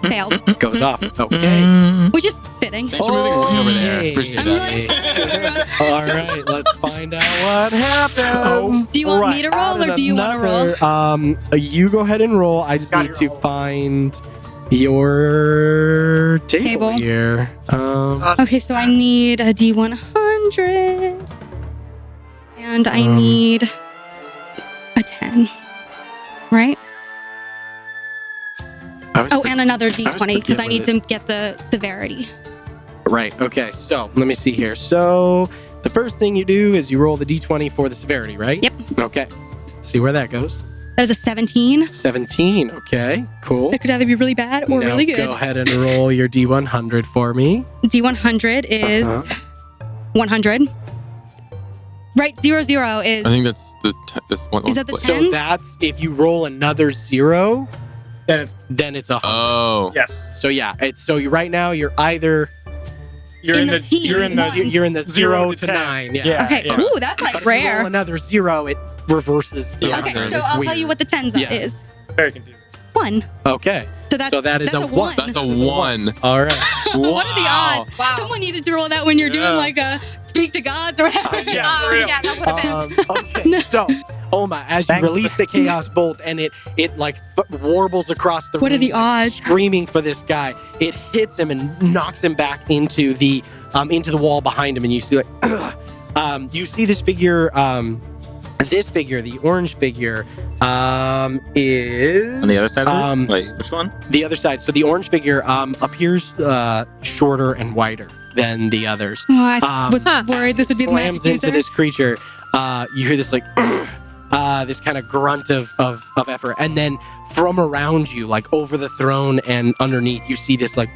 Failed, Goes off. Okay. which is fitting. Thanks for moving way over there. Hey. Appreciate I'm that. really. All right. Let's find out what happens. Do you want me to roll, or do you want to roll? You go ahead and roll. I just Got need it, to roll. find your table Table. here. Okay, so I need a D100, and I need a 10. Right? Oh, and another D20 because I need to get the severity. Right. Okay. So let me see here. So the first thing you do is you roll the d20 for the severity, right? Yep. Okay. Let's see where that goes. That is a 17. 17. Okay. Cool. That could either be really bad or Now really good. Go ahead and roll your d100 for me. D100 is Uh-huh. 100. Right, 0, 0 is. I think that's this one. Is that the split. 10? So that's if you roll another 0, Then it's then it's 100. Oh. yes. So yeah, right now you're either You're In in the the teens. you're in the You're in the 0 to 10. 9. Yeah. Yeah. Okay. Ooh, that's But like if you roll rare. another 0, it reverses to Yeah, Okay, 100. so It's I'll weird. tell you what the tens Yeah. is. Very confusing. 1. Okay. So that is a 1. That's a 1. All right. What are the Wow. odds? Wow. Someone needed to roll that when you're doing Yeah. like a speak to gods or whatever. Yeah, for real. Yeah, that would have been. Okay. So, Oma, as you Thanks. release the chaos bolt and it like warbles across the What are room, the odds? screaming for this guy, it hits him and knocks him back into the wall behind him, and you see you see this figure. This figure, the orange figure, is On the other side of um, it? Wait, which one? the other side. So the orange figure appears shorter and wider than the others. Oh, I Um, was worried this would be the magic Slams into user. this creature. You hear this like this kind of grunt of effort, and then from around you, like over the throne and underneath, you see this like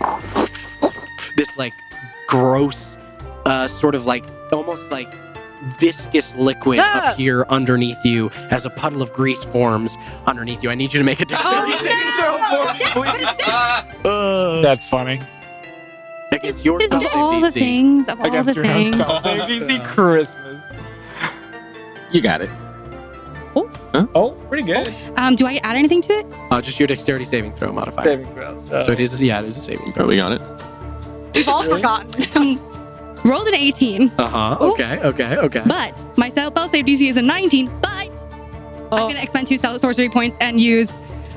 gross, sort of like almost like viscous liquid Ah! appear underneath you as a puddle of grease forms underneath you. I need you to make a dexterity saving throw for me, please. That's funny. Against your Just spell of all the DC. things, of all Against the your own things. spell save DC Christmas. You got it. Oh, pretty good. Do I add anything to it? Just your dexterity saving throw modifier. Saving throws. So it is, it is a saving throw. Oh, we got it. We've all forgotten. Rolled an 18, Uh-huh. Okay. but my spell save DC is a 19, but I'm going to expend 2 sorcery points and use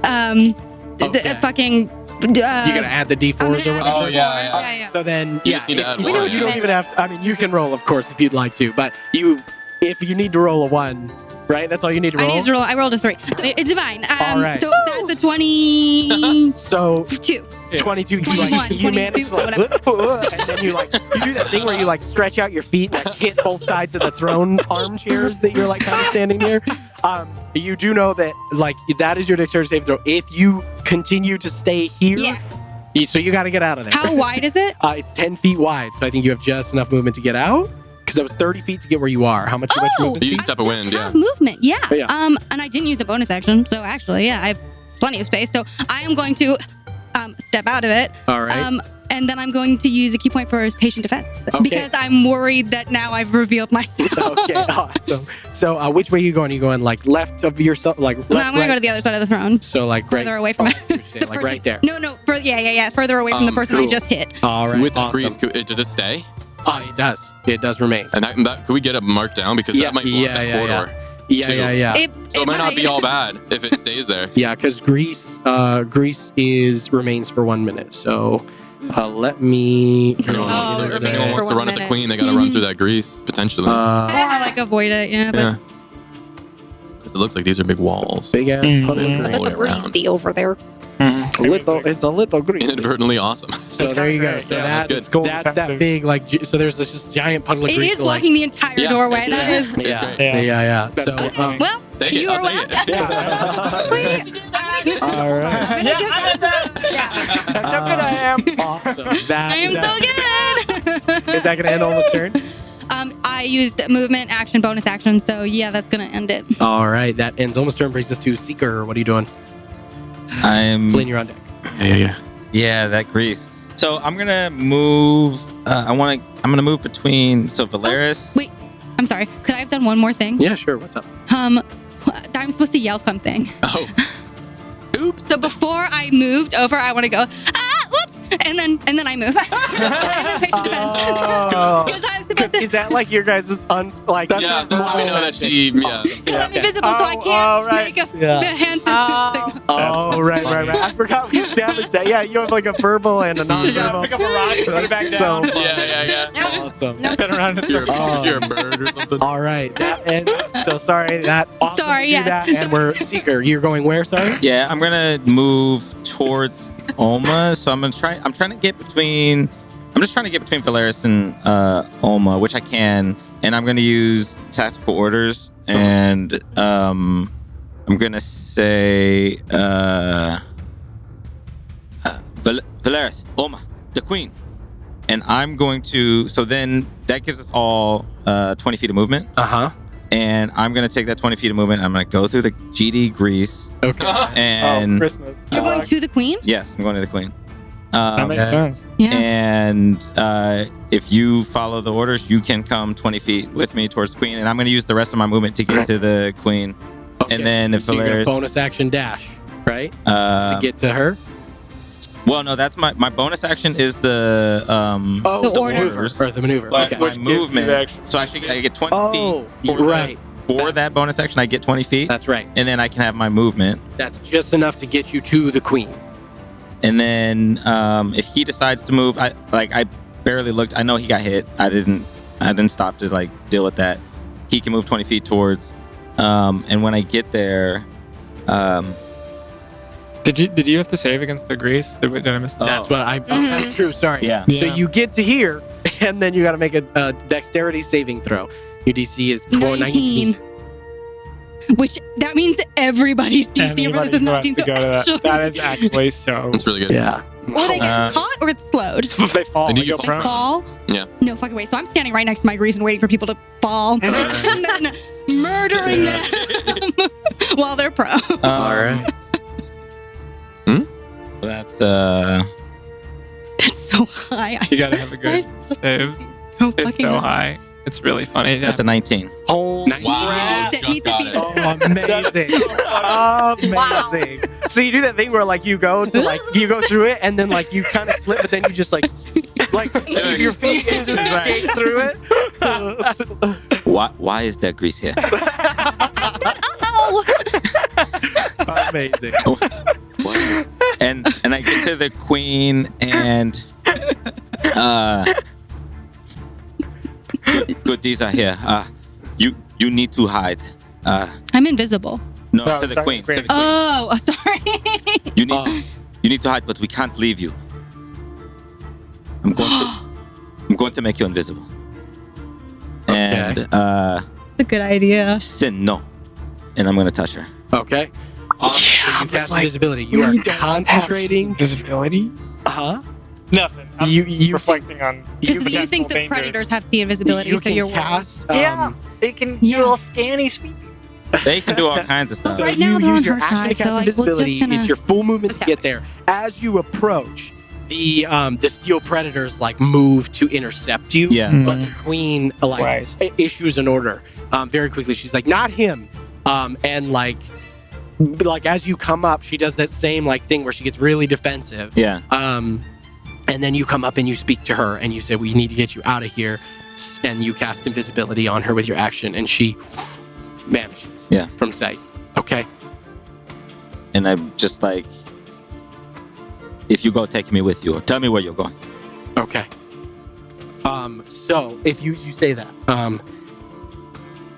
Okay. the fucking... You're gonna add the d4s or whatever. Oh, yeah. Yeah. So then, You just need to add you one, don't yeah. even have to. I mean, you can roll, of course, if you'd like to. But if you need to roll a 1, right? That's all you need to roll. I need to roll. I rolled a 3. So it's divine. All right. So that's a 22. So 22. You 21, manage to and then you do that thing where you like stretch out your feet and like hit both sides of the throne armchairs that you're like kind of standing near. You do know that like that is your dexterity saving throw. If you continue to stay here, Yeah. so you got to get out of there. How wide is it? It's 10 feet wide, so I think you have just enough movement to get out. Because that was 30 feet to get where you are. How much movement? You step a wind, yeah. Have movement, yeah. Oh, yeah. And I didn't use a bonus action, so actually, yeah, I have plenty of space. So I am going to step out of it. All right. And then I'm going to use a key point for his patient defense Okay. because I'm worried that now I've revealed myself. Okay, awesome. So which way are you going? Are you going like left of yourself, like left, No, I'm going to right? go to the other side of the throne. So like right, Further away from it. I understand, like right there. No, further away from the person I cool. just hit. All right, With the awesome. grease, does it stay? It does. It does remain. And that could we get it marked down because Yeah, that might block that yeah, corridor. Yeah. So it might not be all bad if it stays there. Yeah, because grease remains for 1 minute. So let me. If anyone Oh, wants, it remains for to 1 run at the minute. queen, they got to run through that grease potentially. Or like avoid it, yeah. But yeah. Because it looks like these are big walls. Big ass Mhm. puddle of All grease. the way around. Greasy over there. It's a little grease. Inadvertently awesome. So That's there you go. kinda So great. Yeah, that's that's good. that's that Defensive. big like. So there's this just giant puddle of it grease. is blocking the entire Yeah, doorway. it's- That is. It's Yeah, great. yeah. That's So okay. Well, Take it, you I'll are take welcome. all right, Yeah, that's how good I am. awesome. That I am so good. Is that gonna end Almost turn? I used movement, action, bonus action, so yeah, that's gonna end it. All right, that ends Almost turn. Brings us to Seeker. What are you doing? I'm Flynn, you're on deck. Yeah. that grease. So I'm gonna move. I'm gonna move between. So Valeris. Wait, I'm sorry. Could I have done one more thing? Yeah, sure. What's up? I'm supposed to yell something. Oh. Oops. So before I moved over, I want to go, whoops, and then I move. and then patient defense. Because I'm supposed to. Is that like your guys' like? Yeah, that's how we know that she. Yeah. Because I'm invisible, so I Oh, can't right. make a Yeah. hand signal. Oh, right. I forgot we established that. Yeah, you have like a verbal and a You gotta non-verbal. pick up a rock, put it back down. So- Yeah. Awesome. Spin around in You're, circles. you're a bird or something. All right, that ends. So sorry, that. Awesome Sorry, to do yes. that, and we're Seeker. You're going where? Sorry. Yeah, I'm gonna move towards Olma. So I'm trying to get between. I'm just trying to get between Valeris and Olma, which I can, and I'm gonna use tactical orders, and I'm gonna say Valeris, Olma, the queen, and I'm going to. So then that gives us all 20 feet of movement. Uh-huh. And I'm going to take that 20 feet of movement. I'm going to go through the GD grease. Okay. And Christmas. You're going to the queen? yes, I'm going to the queen. That makes sense. Yeah. And if you follow the orders, you can come 20 feet with me towards the queen. And I'm going to use the rest of my movement to get to the queen. Okay. And then if so you're gonna Valeris... bonus action dash, right? To get to her? Well, no, that's my bonus action is the The order. maneuvers. Or the maneuver. But Okay. my Which gives you the movement, action. so I get 20 Oh, feet. For right. For that bonus action, I get 20 feet. That's right. And then I can have my movement. That's just enough to get you to the queen. And then if he decides to move, I barely looked. I know he got hit. I didn't stop to like deal with that. He can move 20 feet towards. And when I get there, Did you have to save against the grease? Did I miss that? That's what I. Oh, that's true. Sorry. Yeah. So you get to here, and then you got to make a dexterity saving throw. Your DC is 19. Which that means everybody's DC for this is 19. to go to that. That is actually so. It's really good. Yeah. Or they get caught or it's slowed. If they fall, I think they you go fall. They prone. fall? Yeah. No fucking way. So I'm standing right next to my grease and waiting for people to fall. and then murdering them while they're prone. All right. That's That's so high. You gotta have a good save. So It's fucking so high. It's really funny. Yeah. that's a 19. Oh, Wow. Needs Just to got be- it. Oh, amazing. Amazing. So you do that thing where like you go to like you go through it and then like you kind of slip, but then you just like your feet and just skate through it. Why is there grease here? Oh! Amazing. and I get to the queen and good these are here. You need to hide. I'm invisible. No, No, to the sorry, queen. queen. To the queen. Oh, sorry. You need to hide, but we can't leave you. I'm going to make you invisible. And a good idea. sin no. And I'm gonna touch her. Okay. So you cast invisibility. You are concentrating. Visibility? Huh? Nothing. I'm You reflecting on. Because you potential think the dangers. predators have sea invisibility, you so can you're cast. They can Yeah. little scanny sweet people. They can do all kinds of stuff. So Right now you they're use on your her action side, to cast so, like, we're just invisibility. gonna It's your full movement to attack. get there. As you approach, the steel predators like move to intercept you. Yeah. But the queen like Right. issues an order very quickly. She's like, not him. And like as you come up, she does that same like thing where she gets really defensive. Yeah. And then you come up and you speak to her and you say, we need to get you out of here. And you cast invisibility on her with your action and she vanishes from sight. Okay. And I'm just like, if you go, take me with you. Tell me where you're going. Okay. So if you say that,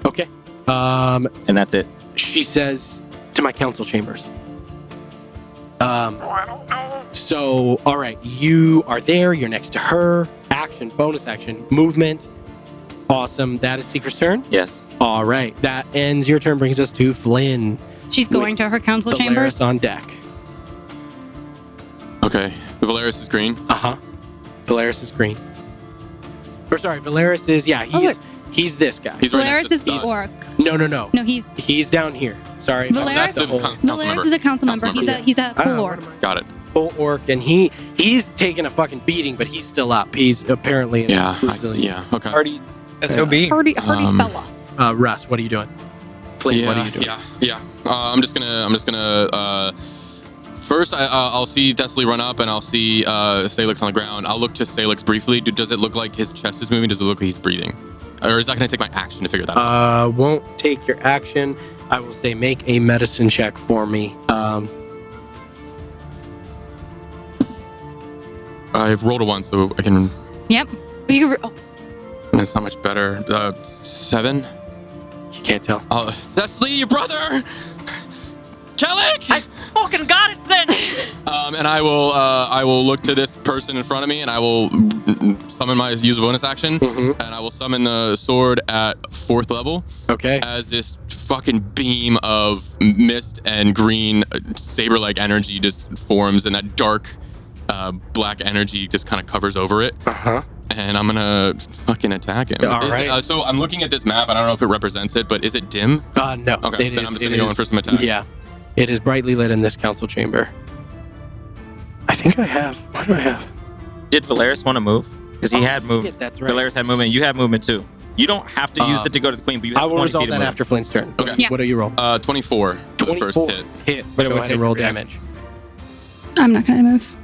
okay. And that's it. She says to my council chambers. So, all right, you are there. You're next to her. Action, bonus action, movement. Awesome. That is Seeker's turn. Yes. All right, that ends your turn. Brings us to Flynn. She's going to her council chambers. Valeris on deck. Okay. Valeris is green. Valeris is green. Or sorry, Valeris is he's this guy. He's right Valeris next to is the us. orc. No. No, He's down here. Sorry. Valeris- That's the whole- council Valeris member. is a council member. Council He's a full Ah, orc. Got it. full orc, and he's taking a fucking beating, but he's still up. He's apparently resilient. Yeah. Okay. Hardy SOB. Hardy Um, fella. Russ, what are you doing? Flynn, what are you doing? Yeah. I'm just gonna. First, I'll see Thessaly run up, and I'll see Salix on the ground. I'll look to Salix briefly. Does it look like his chest is moving? Does it look like he's breathing? Or is that gonna take my action to figure that out? Won't take your action. I will say make a medicine check for me. I've rolled a 1, so I can. Yep. That's not much better. 7. You can't tell. Thessaly, your brother. Kellic! Fucking got it then. And I will look to this person in front of me, and I will use a bonus action, Mhm. and I will summon the sword at 4th level Okay. as this fucking beam of mist and green saber-like energy just forms, and that dark black energy just kind of covers over it. And I'm gonna fucking attack him. All right. So I'm looking at this map. I don't know if it represents it, but is it dim? No. Okay, then I'm just gonna go in for some attacks. Yeah. It is brightly lit in this council chamber. I think I have. What do I have? Did Valeris want to move? Because he had movement. Shit, that's right. Valeris had movement. You had movement too. You don't have to use it to go to the queen, but you have I will 20 resolve feet of that movement. after Flint's turn. Okay. Yeah. What do you roll? 24 for the first hit. Hits. But it Go would ahead take and roll yeah. damage. I'm not gonna move.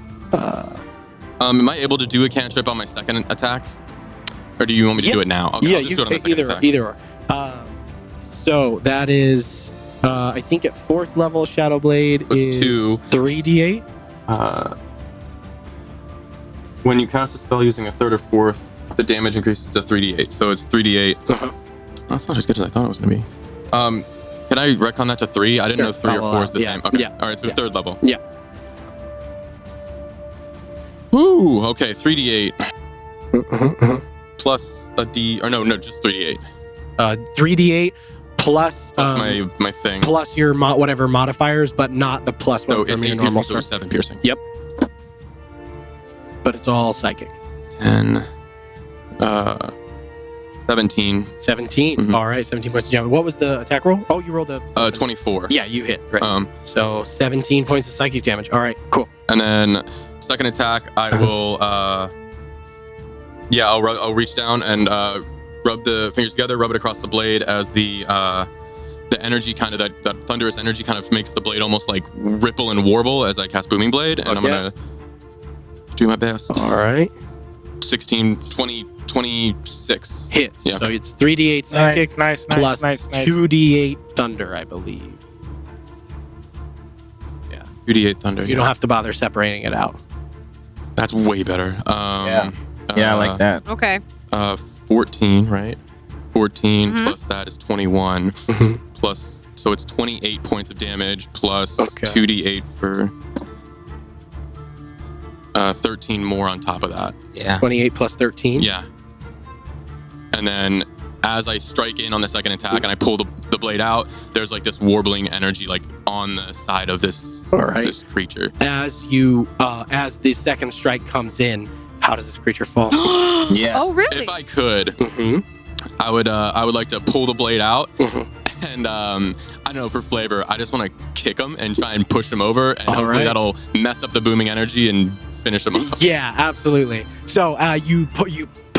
Am I able to do a cantrip on my second attack? Or do you want me to do it now? Okay, Yeah, I'll just do it on the second attack. either or. So that is, I think at 4th level, Shadow Blade It's is 2. 3d8. When you cast a spell using a 3rd or 4th, the damage increases to 3d8. So it's 3d8. Uh-huh. That's not as good as I thought it was going to be. Can I retcon that to 3? I didn't know 3 or 4 is the yeah. same. Okay. Yeah. All right, so Yeah. 3rd level. Yeah. Woo! Okay, 3d8 Uh-huh. plus a d... Or no, just 3d8. 3d8 plus That's my thing. plus your whatever modifiers, but not the plus So one it's from 8 your normal piercing, so it's sword. 7 piercing. Yep. But it's all psychic. 10... 17. 17. Mhm. All right, 17 points of damage. What was the attack roll? Oh, you rolled a 24. Yeah, you hit. Right. Um, So 17 points of psychic damage. All right, cool. And then second attack, I will, I'll reach down and rub the fingers together, rub it across the blade as the energy kind of that thunderous energy kind of makes the blade almost like ripple and warble as I cast Booming Blade, and I'm gonna do my best. All right. 16, 20, 26. Hits. Yeah. So it's 3d8 psychic Nice. plus Nice. 2d8 thunder, I believe. 2d8 thunder. You don't have to bother separating it out. That's way better. Yeah, I like that. Okay. 14, right? 14 Mhm. plus that is 21. Mhm. Plus, so it's 28 points of damage plus Okay. 2d8 for 13 more on top of that. Yeah. 28 plus 13. Yeah. And then as I strike in on the second attack and I pull the blade out, there's like this warbling energy like on the side of this All right. this creature. As the second strike comes in, how does this creature fall? Yes. Oh, really? If I could, Mhm. I would like to pull the blade out Mhm. and I don't know, for flavor, I just want to kick him and try and push him over, and All hopefully right. that'll mess up the booming energy and finish him up. Yeah, absolutely. So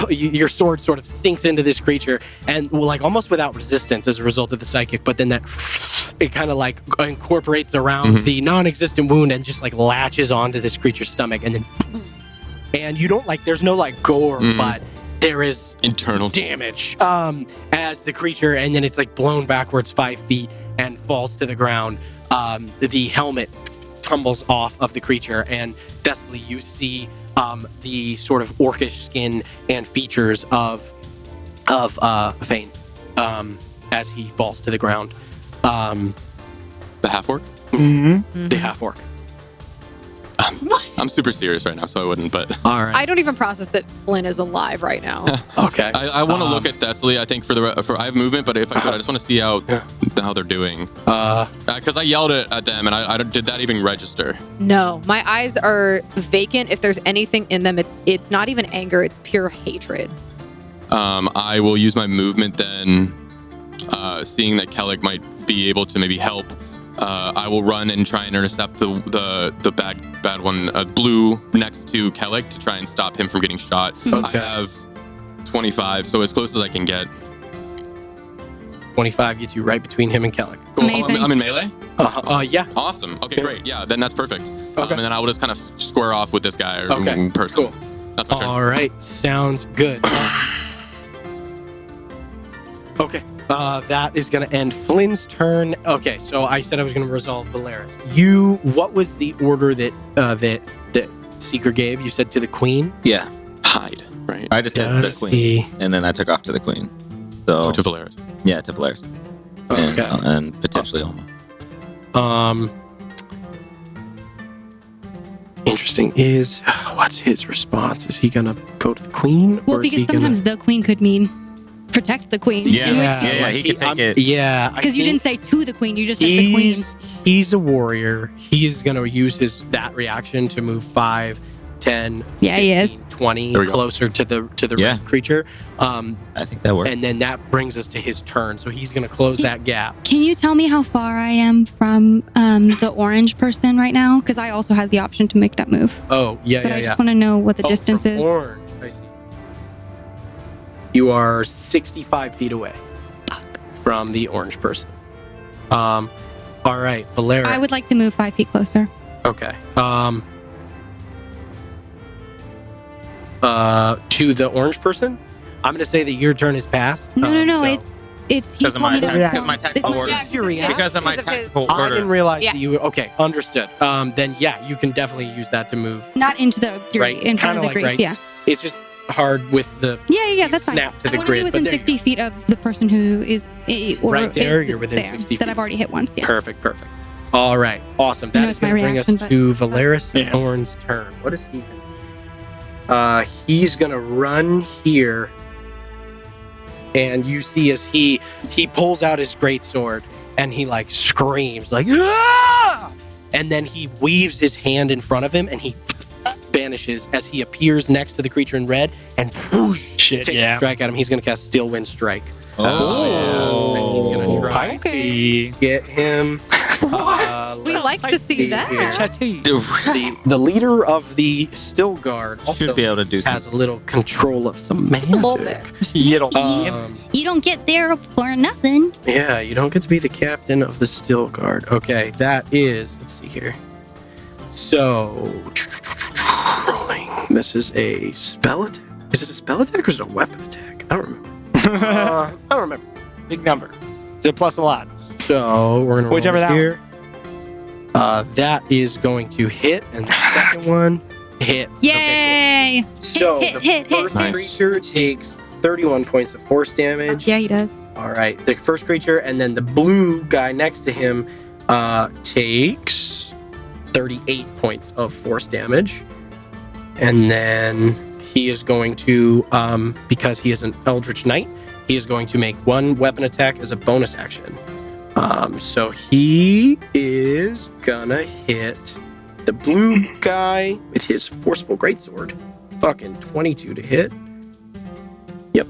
your sword sort of sinks into this creature, and like almost without resistance as a result of the psychic. But then it kind of like incorporates around Mhm. the non-existent wound and just like latches onto this creature's stomach, and then you don't like. There's no like gore, Mhm. but there is Internal damage as the creature, and then it's like blown backwards 5 feet and falls to the ground. The helmet tumbles off of the creature, and thusly you see the sort of orcish skin and features of Fane as he falls to the ground. the half orc. Mm-hmm. The half orc. I'm super serious right now, so I wouldn't. But All right. I don't even process that Flynn is alive right now. Okay. I want to look at Thessaly. I think for I have movement, but if I could, I just want to see how they're doing. Because I yelled at them, and I did that even register? No, my eyes are vacant. If there's anything in them, it's not even anger. It's pure hatred. I will use my movement then, seeing that Kellic might be able to maybe help. I will run and try and intercept the bad one, blue, next to Kellic to try and stop him from getting shot. Okay. I have 25, so as close as I can get. 25 gets you right between him and Kellic. Cool. Amazing. I'm in melee? Yeah. Awesome. Okay, great. Yeah, then that's perfect. Okay. And then I will just kind of square off with this guy or Okay, person. cool. That's my turn. All right. Sounds good. Okay. That is going to end Flynn's turn. Okay, so I said I was going to resolve Valeris. What was the order that Seeker gave? You said to the queen? Yeah. Hide, right? I just said the Does queen, he- and then I took off to the queen. So To Valeris. yeah, to Valeris. And, Okay. and potentially Oma. Interesting. What's his response? Is he going to go to the queen? Well, or is because he gonna- sometimes the queen could mean protect the queen. Yeah. In which Yeah, case- he could take it. Yeah. Because you didn't say to the queen, you just said the queen. He's a warrior. He is going to use that reaction to move 5, 10, Yeah, he is. 20 There we go. closer to the Yeah. red creature. I think that works. And then that brings us to his turn. So he's going to close that gap. Can you tell me how far I am from the orange person right now? Because I also had the option to make that move. Oh, yeah, But yeah, I yeah. just want to know what the distance from is. Orange. I see. You are 65 feet away from the orange person. All right, Valera. I would like to move 5 feet closer. Okay. To the orange person, I'm going to say that your turn is passed. No, so- it's he Because of told me my to attack, move because my forward. tactical It's order. my- That's your reaction. Because of my Because of his- tactical I order. didn't realize Yeah. that you. Okay, understood. Then yeah, you can definitely use that to move. Not into the Right, in front kinda of the like grease. right- Yeah. It's just hard with the Yeah, that's fine. snap to I the want to be grid. within but there you 60 feet of the person who is or Right there, is you're within there, 60 that feet. I've already hit once. go. Yeah. Perfect. All right, awesome. I know That is it's my going to bring us reaction, but- to Valeris Yeah. Thorn's turn. What is he going to? He's going to run here, and you see as he pulls out his greatsword and he like screams like "Ah!" And then he weaves his hand in front of him and he vanishes as he appears next to the creature in red and whoosh, Shit, takes a yeah. strike at him. He's going to cast Steel Wind Strike. Oh, And he's going to try Spicy. to get him. We like to see that. The leader of the Still Guard also should be able to do has something. a little control of some magic. Just a little bit. You don't get there for nothing. Yeah, you don't get to be the captain of the Still Guard. Okay, that is. Let's see here. So, rolling. This is a spell attack. Is it a spell attack or is it a weapon attack? I don't remember. I don't remember. Big number. It's a plus a lot. So we're gonna Whichever roll that here. That is going to hit, and the second one hits. Okay, Yay! cool. So Hit, the hit, hit, first hit. creature takes 31 points of force damage. Yeah, he does. All right, the first creature, and then the blue guy next to him takes 38 points of force damage, and then he is going to, because he is an Eldritch Knight, he is going to make one weapon attack as a bonus action. So he is gonna hit the blue guy with his forceful greatsword. Fucking 22 to hit. Yep.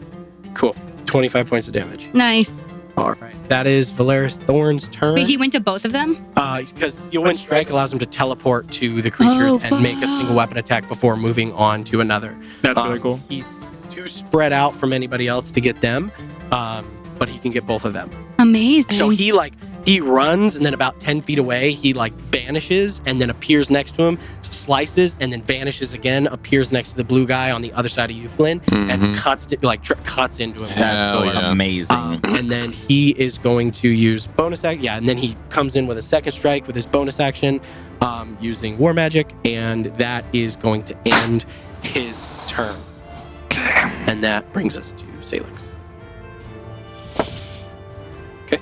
Cool. 25 points of damage. Nice. All right. That is Valeris Thorn's turn. Wait, he went to both of them? Because your wind strike allows him to teleport to the creatures Oh, and make a fuck. single weapon attack before moving on to another. That's really cool. He's too spread out from anybody else to get them, but he can get both of them. Amazing. So he runs, and then about 10 feet away, he like vanishes and then appears next to him, slices, and then vanishes again, appears next to the blue guy on the other side of Euflin, and cuts into him. Hell So yeah. amazing. And then he is going to use bonus action. Yeah, and then he comes in with a second strike with his bonus action using War Magic, and that is going to end his turn. Okay. And that brings us to Salix. Okay.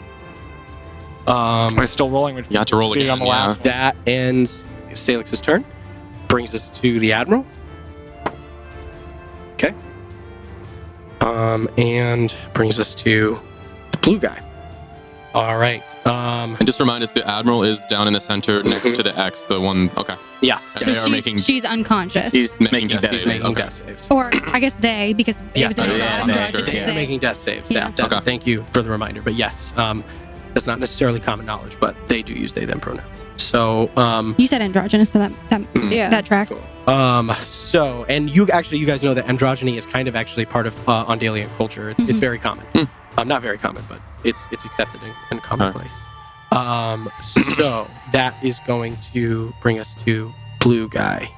We're still rolling with You have to roll Speed again. on the Yeah. last one. That ends Salix's turn. Brings us to the Admiral. Okay. And brings us to the blue guy. All right. And just remind us, the Admiral is down in the center next to the X, the one. Okay. Yeah. And they are making. she's unconscious. He's making death death He's saves. making Okay. death saves. Or I guess they, because Yeah, it was an yeah, androgynous sure. They're they. making death saves. Yeah. Okay. Thank you for the reminder. But yes, that's not necessarily common knowledge, but they do use they them pronouns. So You said androgynous, so Yeah. that tracks. so and you guys know that androgyny is kind of actually part of Ondalian culture. It's very common. Not very common, but it's accepted in commonplace. So that is going to bring us to blue guy.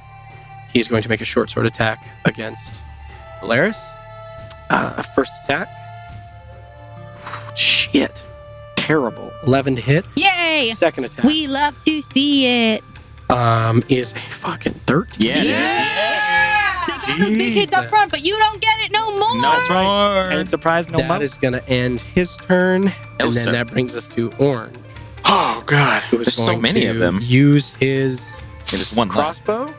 He's going to make a short sword attack against Valeris. First attack. Shit. Terrible. 11 to hit. Yay! Second attack We love to see it. is a fucking 13. Yeah, it is. They got those big hits up front, but you don't get it no more. No That's right. more. And surprise, no That mo. is going to end his turn. And sir. then that brings us to Orange. Oh, God. Who is There's so going many to of them. use his It is one left. crossbow.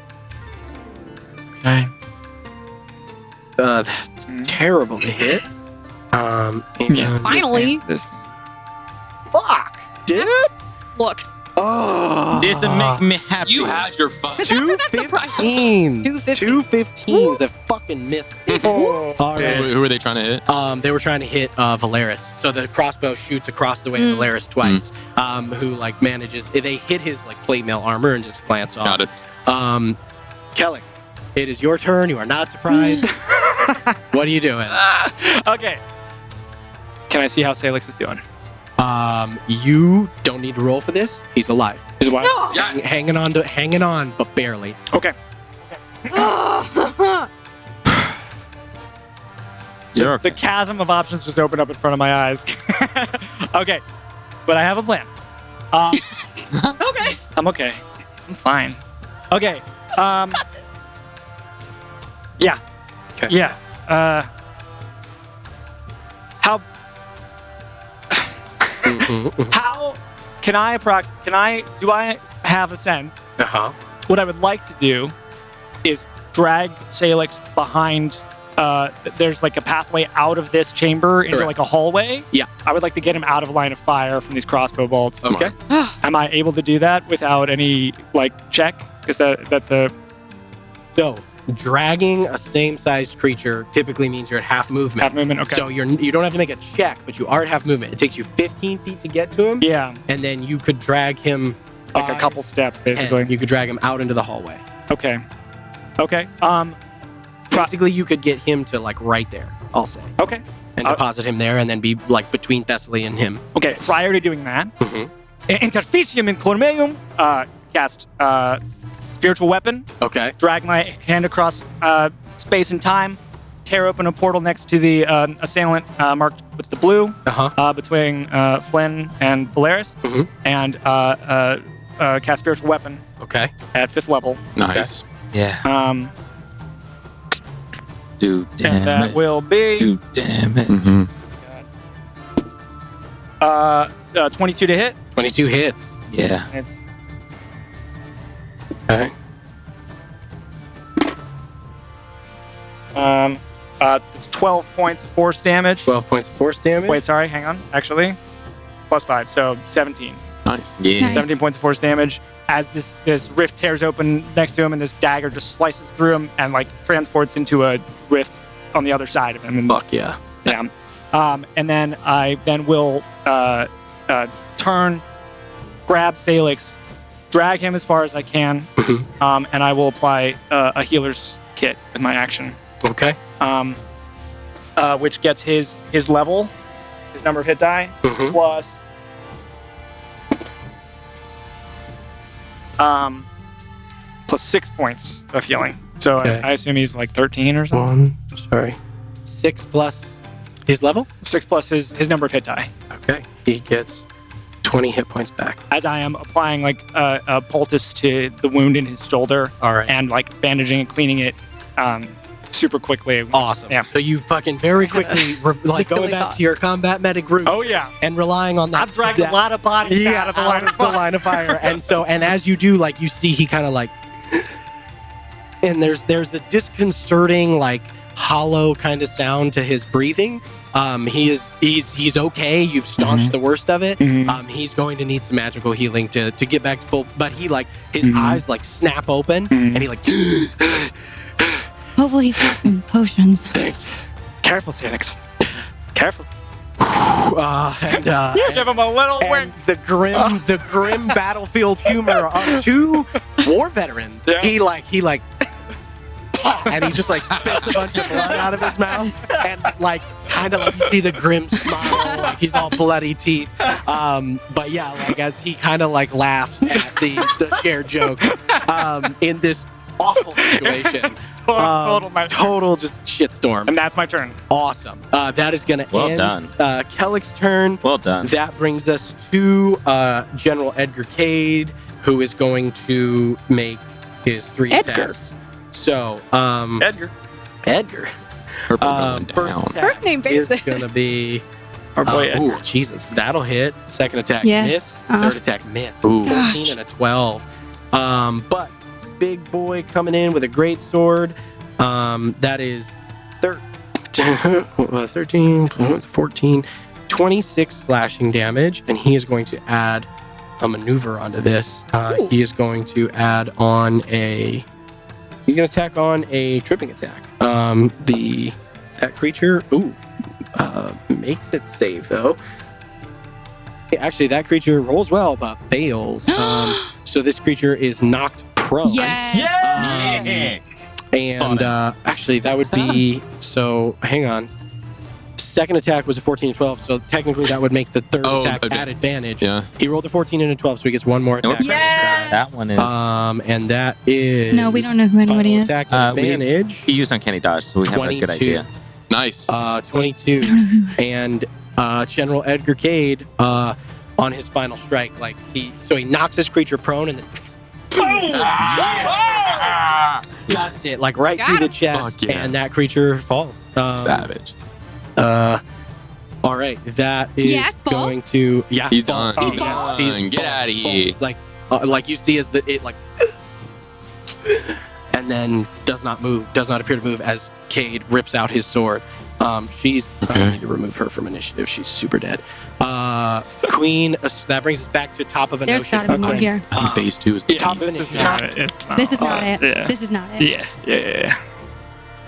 Okay. That's terrible to hit. And Yeah. Finally. fuck, dude. Look. Oh, This will make me happy. You had your fun. That's 215s. Two 215s that fucking miss. All right. Who were they trying to hit? They were trying to hit Valeris. So the crossbow shoots across the way of Valeris twice. Who like manages? They hit his like plate mail armor and just glance off. Got it. Kellic, it is your turn. You are not surprised. What are you doing? Okay. Can I see how Salix is doing? You don't need to roll for this. He's alive. Is what? Yes. Hanging on, but barely. Okay. You're okay. The chasm of options just opened up in front of my eyes. Okay, but I have a plan. Okay. I'm okay. I'm fine. Okay. Yeah. Okay. Yeah. How how can I do I have a sense? Uh-huh. What I would like to do is drag Salix behind. There's like a pathway out of this chamber into Correct. like a hallway. Yeah. I would like to get him out of line of fire from these crossbow bolts. Okay. Am I able to do that without any like check? Is that's a So, dragging a same-sized creature typically means you're at half movement. half movement? Okay. So you don't have to make a check, but you are at half movement. It takes you 15 feet to get to him, yeah, and then you could drag him like a 5, couple steps 10. basically. You could drag him out into the hallway. Okay. Okay. Basically, you could get him to like right there. I'll say, Okay. and deposit him there, and then be like between Thessaly and him. Okay. Prior to doing that, Mhm. Interficium in Cormeum, cast spiritual weapon. Okay. Drag my hand across space and time, tear open a portal next to the assailant marked with the blue Uh-huh. between Flynn and Valeris, Mhm. and cast spiritual weapon Okay. at 5th level. Nice. Yeah. Dude, And damn that it. will be Dude, damn it. Mm-hmm. 22 to hit. 22 hits. Yeah. It's Okay. it's 12 points of force damage. 12 points of force damage. Wait, sorry, hang on. Actually, plus 5, so 17. Nice. Yeah. Nice. 17 points of force damage as this rift tears open next to him, and this dagger just slices through him and like transports into a rift on the other side of him. And, Fuck yeah. yeah. And then I will turn, grab Salix, drag him as far as I can, Mhm. and I will apply a healer's kit with my action, Okay. which gets his level, his number of hit die, Mhm. plus plus 6 points of healing. So Okay. I assume he's like 13 or something. 6 plus his level. 6 plus his number of hit die. Okay. He gets 20 hit points back. As I am applying like a poultice to the wound in his shoulder All right. and like bandaging and cleaning it super quickly. Awesome. Yeah. So you fucking very quickly like Silly going back thought. to your combat medic roots. Oh yeah, And relying on that. I've dragged that- a lot of bodies out of the line of fire. line of fire. And as you do, like you see, he kind of like, and there's a disconcerting like hollow kind of sound to his breathing. He's okay. You've staunched the worst of it. Mhm. He's going to need some magical healing to get back to full. But he like his Mhm. eyes like snap open, Mhm. and he like. Hopefully he's got some potions. Thanks. Careful, Sanix. Careful. Give him a little And wink. the grim battlefield humor of two war veterans. Yeah. He like and he just like spits a bunch of blood out of his mouth, and like kind of like you see the grim smile, like he's all bloody teeth. But yeah, like as he kind of like laughs at the shared joke in this awful situation. Total just shitstorm. And that's my turn. Awesome. That is gonna Well end done. Kellic's turn. Well done. That brings us to General Edgar Cade, who is going to make his 3 Edgar. attacks. So, Edgar. Purple going first down. attack First name is basic. gonna be. Our boy Edgar. Ooh, Jesus, that'll hit. Second attack Yes. miss. Uh-huh. Third attack miss. Ooh. 14 and a 12. But big boy coming in with a great sword. That is 13, 14, 26 slashing damage, and he is going to add a maneuver onto this. He is going to add on he's going to attack on a tripping attack. That creature, makes it save though. Actually, that creature rolls well, but fails. So this creature is knocked prone. Yes. And actually, that would be... So, hang on. Second attack was a 14 and 12, so technically that would make the third attack at advantage. Yeah. He rolled a 14 and a 12, so he gets one more attack. Yes. That one is. And that is... No, we don't know who anybody final is. attack advantage. He used Uncanny Dodge, so we have a good 22. idea. Nice. 22. And General Edgar Cade, on his final strike, he knocks his creature prone and then... That's it, right through the chest, Fuck yeah. and that creature falls. Savage. All right, that is Yes, falls? going to... Yeah, He's falls. done. He He's falls. done. He's Get out of here. Falls. You see as and then does not appear to move as Cade rips out his sword. I need to remove her from initiative. She's super dead. Queen, that brings us back to top of an There's ocean. gotta be more here. Phase 2 is the Top of This is initiative. not it. It's not. This is not it. Yeah. This is not it. Yeah.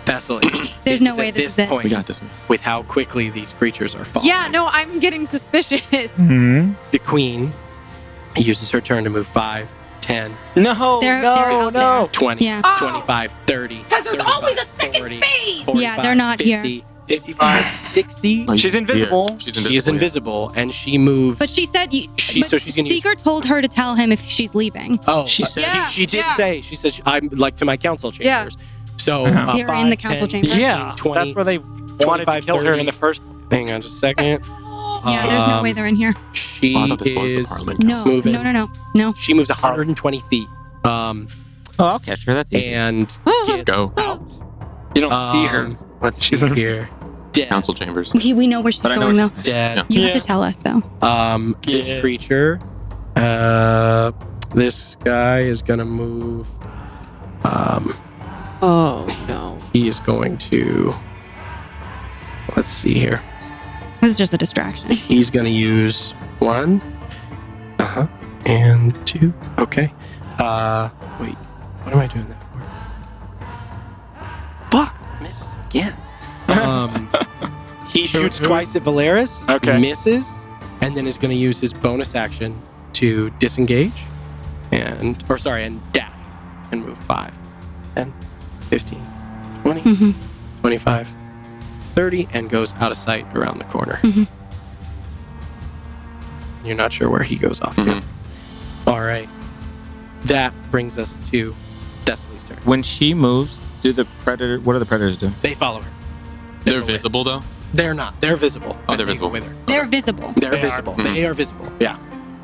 Thessaly. There's no way this is it. Point, We got this, man. with how quickly these creatures are falling. Yeah, no, I'm getting suspicious. Mm-hmm. The queen uses her turn to move 5, 10, No, They're out there. 20, Yeah. 25, 30. Because there's 35, always a second 40, phase. 45, Yeah, they're not 50, here. 55, 60. Oh, She's here. invisible. She's She is invisible, and she moves. But she said, So she's gonna use- Seeker told her to tell him if she's leaving. Oh, She said- Yeah, she did yeah. say. She said, I'm to my council Yeah. chambers. So Uh-huh. They're in the council 10, chambers? Yeah, 20, that's where they wanted to 25, kill her 30. in the first. Hang on just a second. Yeah, there's no way Um, they're in here. She Oh, I thought this was the is. Parliament. No, moving. no. She moves 120 feet. Oh, I'll catch her. That's easy. And gets Go. out. You don't see her. Let's She's see in- here. Dead. Council chambers. We know where she's But I know going, where though. Dead. You have Yeah. to tell us, though. This Yeah. creature. This guy is gonna move. Oh, no. He is going to. Let's see here. This is just a distraction. He's gonna use 1. And 2. Okay. Wait. What am I doing that for? Fuck. Misses again. He shoots twice at Valeris. Okay. Misses, and then is gonna use his bonus action to disengage, and dash, and move 5, 10, 15, 20, Mhm. 25, 30, and goes out of sight around the corner. Mhm. You're not sure where he goes off to. Mhm. All right. That brings us to Thessaly's turn. When she moves, what do the predators do? They follow her. They're go with her. visible, though? They're not. They're visible. Oh, and they're they visible. Go with her. They're visible. They're They are. visible. Mhm. They are visible. Yeah.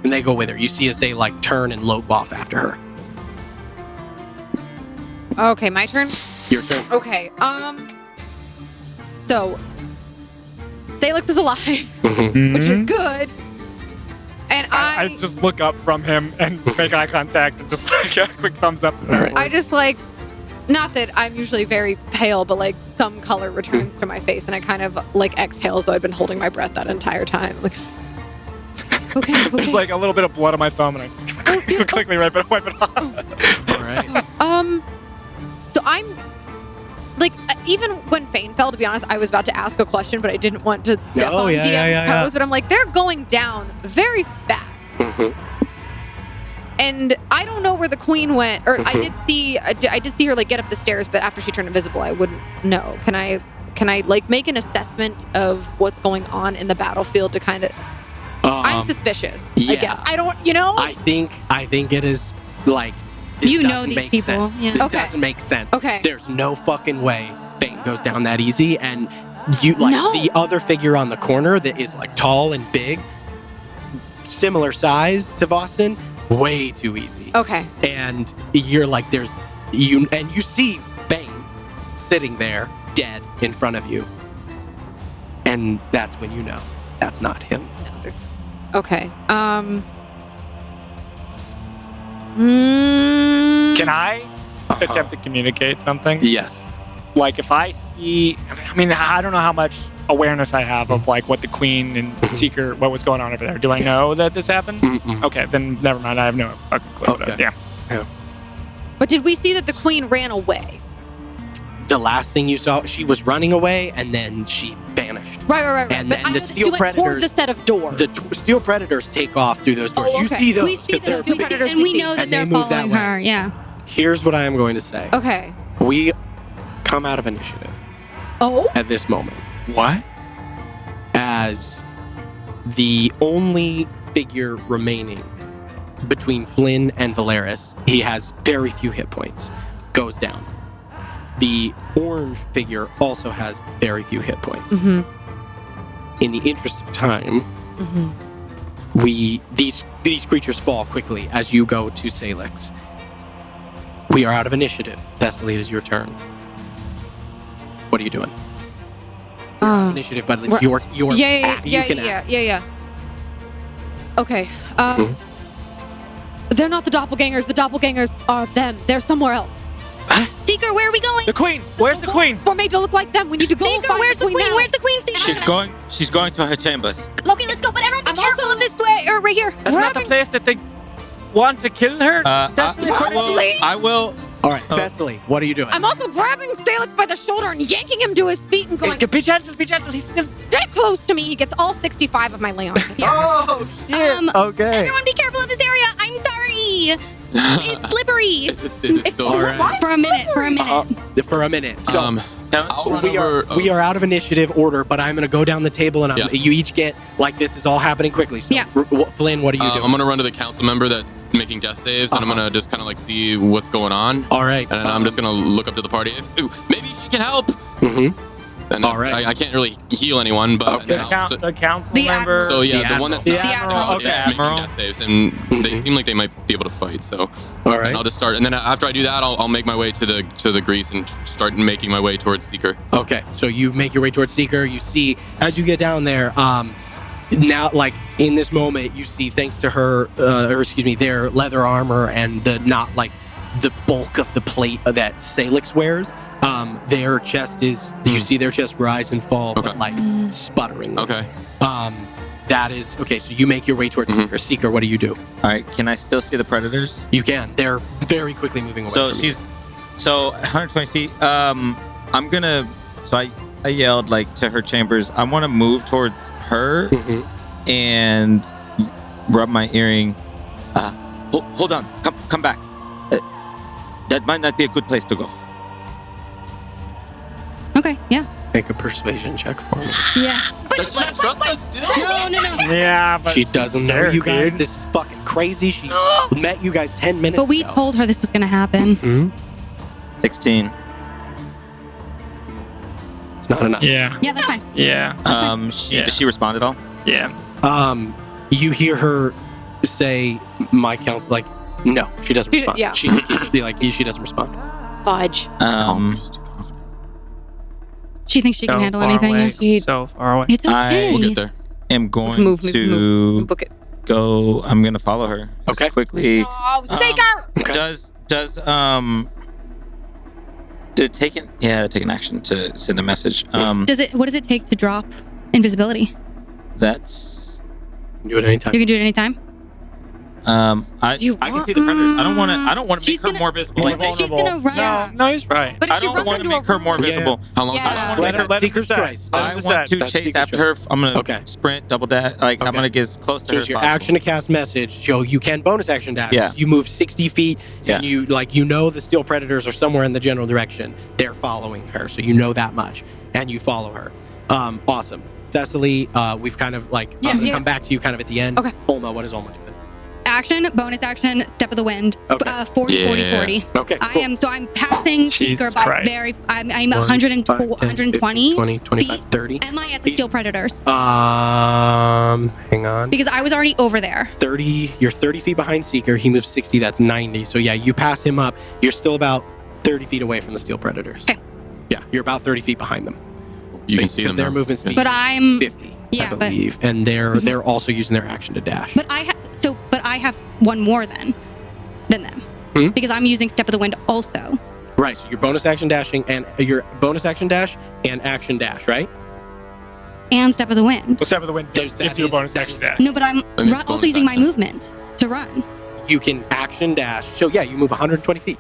And they go with her. You see as they turn and lope off after her. Okay, my turn? Your turn. Okay, so Salix is alive, Mhm. which is good. And I just look up from him and make eye contact and just a quick thumbs up. All right. I just not that I'm usually very pale, but some color returns to my face and I kind of exhale as though I'd been holding my breath that entire time. Okay. There's a little bit of blood on my thumb, and I quickly wipe it off. All right. So I'm even when Fane fell, to be honest, I was about to ask a question, but I didn't want to step on DM's toes. But I'm they're going down very fast. Mhm. And I don't know where the queen went, or I did see her get up the stairs, but after she turned invisible, I wouldn't know. Can I make an assessment of what's going on in the battlefield to kind of? I'm suspicious. I yeah. guess I don't. I think it is this You know doesn't these make people, sense. yeah. This Okay. doesn't make sense. Okay. There's no fucking way Fane goes down that easy, and you No. the other figure on the corner that is tall and big, similar size to Vossen, way too easy. Okay. And you're you see Bane sitting there dead in front of you, and that's when you know that's not him. No, there's. Okay. Can I Uh-huh. attempt to communicate something? Yes. If I see, I mean, I don't know how much awareness I have of like what the Queen and Seeker, what was going on over there. Do I know that this happened? Mm-mm. Okay, then never mind. I have no fucking clue. Okay. Yeah. But did we see that the Queen ran away? The last thing you saw, she was running away, and then she vanished. Right. And But then I the know that steel she went towards predators- a set of doors. The steel predators take off through those doors. Oh, You okay. see those. We see 'cause they're those, we big. see, predators and we we know see. that And they they're move that following way. her. Yeah. Here's what I am going to say. Okay. We come out of initiative Oh. at this moment What? as the only figure remaining between Flynn and Valeris. He has very few hit points. Goes down. The orange figure also has very few hit points. Mm-hmm. In the interest of time, Mm-hmm. these creatures fall quickly as you go to Salix. We are out of initiative. Thessaly, it is your turn. What are you doing? Initiative, but it's Right. your Yeah. you can act. Okay. They're not the doppelgangers. The doppelgangers are them. They're somewhere else. Seeker, where are we going? The Queen. Where's the Queen? We're made to look like them. We need to go. Seeker, find where's the Queen? now. Where's the Queen? Seeker? She's going to her chambers. Okay, let's go. But everyone be careful of this way, or right here. That's not the place that they want to kill her. That's I will. All right, Oh. Thessaly, what are you doing? I'm also grabbing Salix by the shoulder and yanking him to his feet and going, Be gentle. Be gentle. He's still. stay close to me. He gets all 65 of my lay on him. Oh shit! Okay. Everyone be careful of this area. I'm sorry. It's slippery. Is it still all right. For a minute. For a minute. So I'll run we over. are out of initiative order, but I'm going to go down the table, and Yeah. you each get like this is all happening quickly. So, Yeah. Flynn, what are you doing? I'm gonna run to the council member that's making death saves, and I'm gonna just kind of like see what's going on, All right. and then I'm just gonna look up to the party. Maybe she can help. Mm-hmm. And All right. I can't really heal anyone, but Okay. The council The member. so yeah, The the one that's Admiral. not The passed Admiral, out okay. is making Admiral. death saves, and they Mhm. seem like they might be able to fight. So All and right. I'll just start, and then after I do that, I'll make my way to the grease and start making my way towards Seeker. Okay, so you make your way towards Seeker. You see, as you get down there, now, like, in this moment, you see, thanks to her, their leather armor and the bulk of the plate that Salix wears, their chest is, you see their chest rise and fall, but, Okay. like, sputtering. Okay. That is, okay, so you make your way towards Mhm. Seeker. Seeker, what do you do? All right. Can I still see the predators? You can. They're very quickly moving away So from she's 120 feet. I'm gonna. So I yelled like to her chambers. I want to move towards her you. Mhm. and rub my earring. Hold on. Come back. That might not be a good place to go. Okay. Yeah. Make a persuasion check for me. Yeah. Does she not trust us still? No. Yeah, but She doesn't know Sure, you guys. dude. This is fucking crazy. She met you guys 10 minutes But we ago. told her this was gonna happen. Mhm. 16. It's not enough. yeah, Yeah, that's fine. yeah, Yeah. Does she respond at all? yeah. You hear her say, "My counsel." Like, no, she doesn't She- respond. yeah. She be like, she doesn't respond. Fudge. She thinks she can So handle far anything. away, She- so far away. It's okay. We'll get there. Am going Move. to Book it. go. I'm gonna follow her. Just Okay. quickly. Oh, Seeker! Okay. Does did it take an action to send a message? What does it take to drop invisibility? That's Do it anytime. You can do it anytime. I can see the predators. I don't want to She's make her gonna- more visible. More Like this. She's gonna run. No, no, he's right. But if I she don't runs want to into a make her more room- visible. How long? Yeah. I don't want to make her. Seeker's decide. choice. I want to That's chase Seeker's after her. I'm gonna Okay. sprint, double dash. Like I'm Okay. gonna get as close to So her it's as your possible. action to cast message. Joe, you can bonus action dash. Yeah. You move 60 feet, Yeah. and you know the steel predators are somewhere in the general direction. They're following her, so you know that much, and you follow her. Awesome. Thessaly, we've kind of like come back to you kind of at the end. Okay. Olma, what is Olma doing? Action, bonus action, step of the wind. Okay. 40, 40, Yeah. 40. Okay, cool. I'm passing Seeker Jesus by Christ. I'm 1, 120. 5, 10, 15, 20, 25, 30. Am I at the steel predators? Hang on. Because I was already over there. 30, you're 30 feet behind Seeker. He moves 60, that's 90. So yeah, you pass him up. You're still about 30 feet away from the steel predators. Okay. Yeah, you're about 30 feet behind them. You can see Because them. their now. movement speed But I'm 50, yeah, I but- believe. And they're Mhm. also using their action to dash. but I have one more than them. Hmm? Because I'm using step of the wind also. Right, so your bonus action dashing and your bonus action dash and action dash, right? and Step of the Wind. The Step of the Wind There's- gives that you a is- bonus that action is- dash. No, but I'm it's also bonus using my action. movement to run. You can action dash. So yeah, you move 120 feet.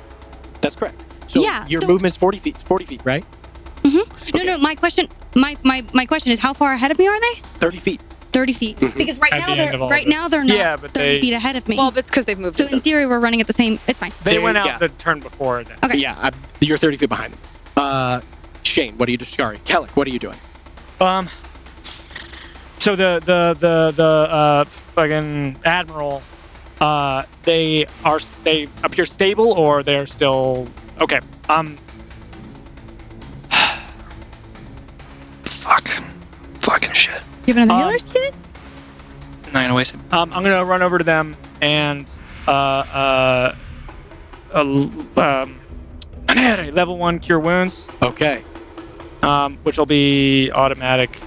That's correct. So Yeah, your so- movement's 40 feet. 40 feet, right? No. My question is, how far ahead of me are they? 30 feet. 30 feet. Mhm. Because right At now the end of all they're this. now they're not Yeah, but 30 they- feet ahead of me. Well, it's because they've moved. so in theory, we're running at the same. It's fine. They went out yeah. the turn before then. Okay. Yeah, you're 30 feet behind them. Shane, what are you doing? Sorry, Kellic, what are you doing? So the fucking admiral, they appear stable or they're still okay. Fucking shit. You have another Um, healer's kit? Not gonna waste it. I'm gonna run over to them and level 1 cure wounds, Okay. which will be automatic.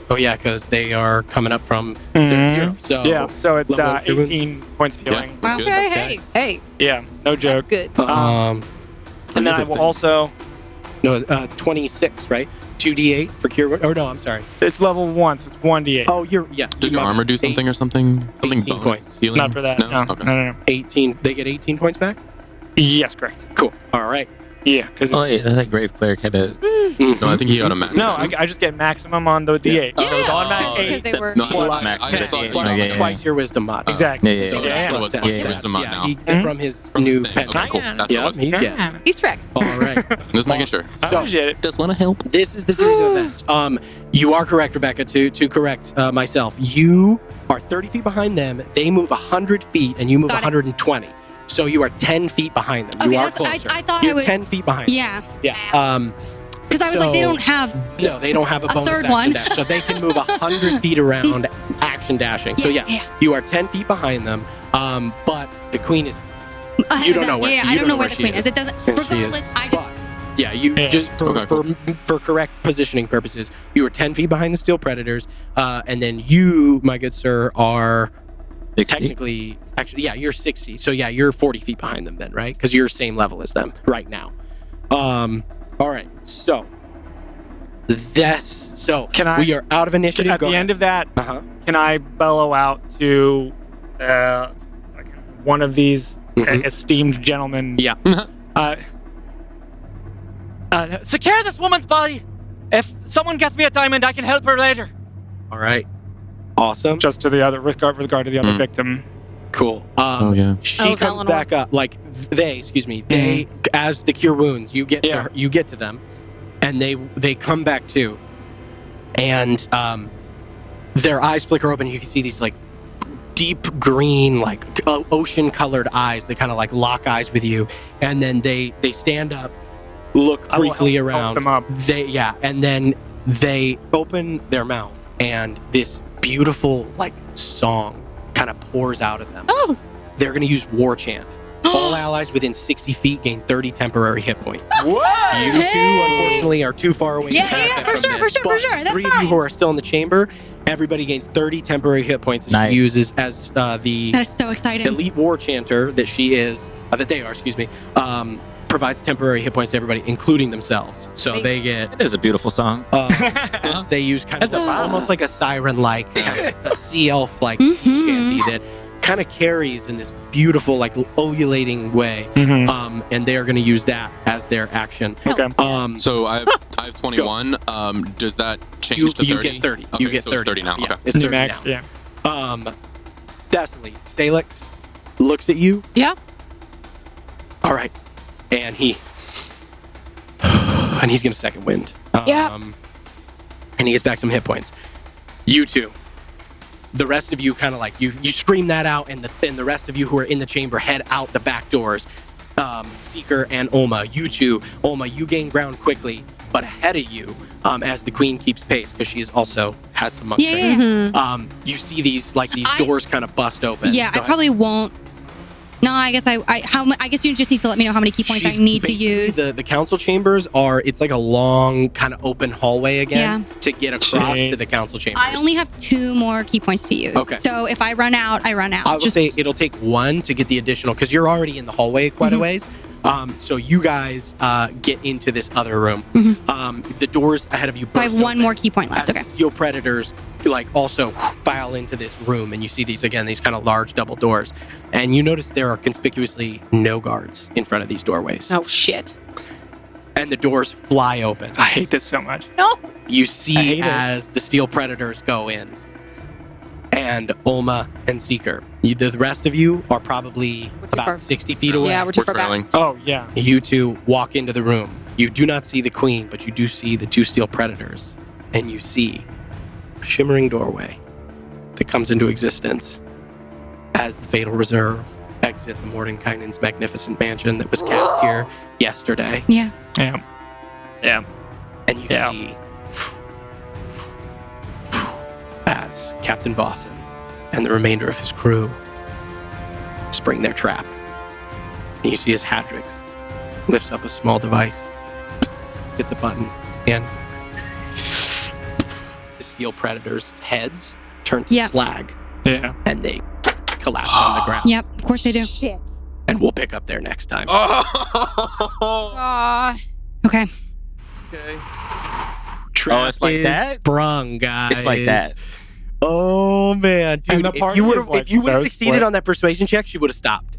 Oh yeah, because they are coming up from their Mhm. 0. So Yeah, so it's level 1 cure wounds. 18 points of Yeah, healing. that's good. Okay, hey, Yeah, no joke. good. Um, And then I another will thing. also. 26, right? 2d8 for cure wound. Or no, I'm sorry. It's level 1, so it's 1d8. Oh, yeah. Does your armor do something or something? Something 18 bonus points. healing? Not for that. No. Okay. No. 18. They get 18 points back. Yes, correct. Cool. All right. Yeah, because Oh, yeah, that grave cleric had a. No, I think he automatic. no, I just get maximum on the d8. Yeah, So it's automatic Oh, because 8. they were. No, Plus- I just thought plus yeah, yeah. twice your wisdom mod. Exactly. Yeah, So yeah, that's yeah. plus It was 10. plus your wisdom mod now. Mhm. From his From new his thing. pet. Okay, cool. That's what it Yeah, was. he's good. He's track. All right. Just making sure. I So- appreciate it. Just want to help. This is the series of events. You are correct, Rebecca. To correct myself, you are 30 feet behind them. They move 100 feet, and you move Got it. 120. So you are 10 feet behind them. Okay, you are that's- closer. I thought You're I would. 10 feet behind. Yeah, Yeah. because I was like, they So- don't have. No, they don't have a bonus third action one. dash, so they can move 100 feet around action dashing. So yeah, you are 10 feet behind them. But the queen is. ahead You of don't them. know where Yeah, she- I you don't know where the she queen is. It doesn't. She is. Regardless, I just. But, yeah, you Yeah. just Okay, cool. for correct positioning purposes, you are 10 feet behind the steel predators, and then you, my good sir, are 60. technically actually you're 60. So yeah, you're 40 feet behind them then, right? Because you're same level as them right now. All right, so Can I- we are out of initiative. At the end of that, Uh-huh. can I bellow out to like one of these Mhm. esteemed gentlemen? Yeah. Secure this woman's body. If someone gets me a diamond, I can help her later. All right. Awesome. Just to the other, with regard to the other victim. Cool. Oh yeah. She Oh, comes Eleanor. back up they, they as the cure wounds, you get to Yeah. her, you get to them, and they come back too, and their eyes flicker open. And you can see these like deep green, like ocean colored eyes. They kind of like lock eyes with you, and then they stand up, look I will briefly help around. them up. And then they open their mouth, and this beautiful like song kind of pours out of them. Oh. They're going to use War Chant. All allies within 60 feet gain 30 temporary hit points. What? You two, unfortunately, are too far away. to Yeah, benefit yeah, for from sure, this. for sure, for But sure. That's 3 of you fine. who are still in the chamber, everybody gains 30 temporary hit points that Nice. she uses as the That is so exciting. elite war chanter that she is, that they are, excuse me, provides temporary hit points to everybody, including themselves. So Great. they get, It is a beautiful song. they use kind of That's a vibe. almost like a siren-like, kind of a sea elf-like sea shanty that kind of carries in this beautiful, like ululating way. Mhm. And they are going to use that as their action. Okay. So I have 21. Does that change You to 30? get 30. Okay, You get so 30 it's 30 now. Yeah, Okay. it's 30 Max, now. yeah. Definitely. Salix looks at you. Yeah. All right. And he's going to second wind. Yeah. And he gets back some hit points. You two. The rest of you kind of like, you scream that out, and the rest of you who are in the chamber head out the back doors. Seeker and Olma, you two. Olma, you gain ground quickly, but ahead of you, as the queen keeps pace, because she is also has some monk Yeah, training. yeah, Mm-hmm. You see these I- doors kind of bust open. Yeah, Go I ahead. probably won't. No, I guess I guess you just need to let me know how many key points She's I need to basically use. The council chambers it's like a long kind of open hallway again to get across Jeez. to the council chambers. I only have 2 more key points to use. Okay. So if I run out, I run out. I will say it'll take 1 to get the additional, because you're already in the hallway quite a ways. So you guys get into this other room. The doors ahead of you. So I have burst one open more key point left. as Okay. the steel predators also file into this room, and you see these kind of large double doors, and you notice there are conspicuously no guards in front of these doorways. Oh shit. And the doors fly open. I hate this so much. No. You I see hate it. as the steel predators go in, and Olma and Seeker. The rest of you are probably We're too about far. 60 feet away. Yeah, we're too We're far back. trailing. Oh yeah. You two walk into the room. You do not see the queen, but you do see the two steel predators, and you see a shimmering doorway that comes into existence as the Fatal Reserve exit the Mordenkainen's magnificent mansion that was cast here yesterday. Yeah. Yeah. Yeah. And you Yeah. see as Captain Vossen and the remainder of his crew spring their trap. And you see as Hadrix lifts up a small device, hits a button, and the steel predators' heads turn to Yeah. slag, Yeah. and they collapse on the ground. Yep. Of course they do. Shit. And we'll pick up there next time. Okay. Okay. Trap it's like is that? sprung, guys. It's like that. Oh man, dude! the If party you would is, have, like, if you would have so succeeded split. on that persuasion check, she would have stopped.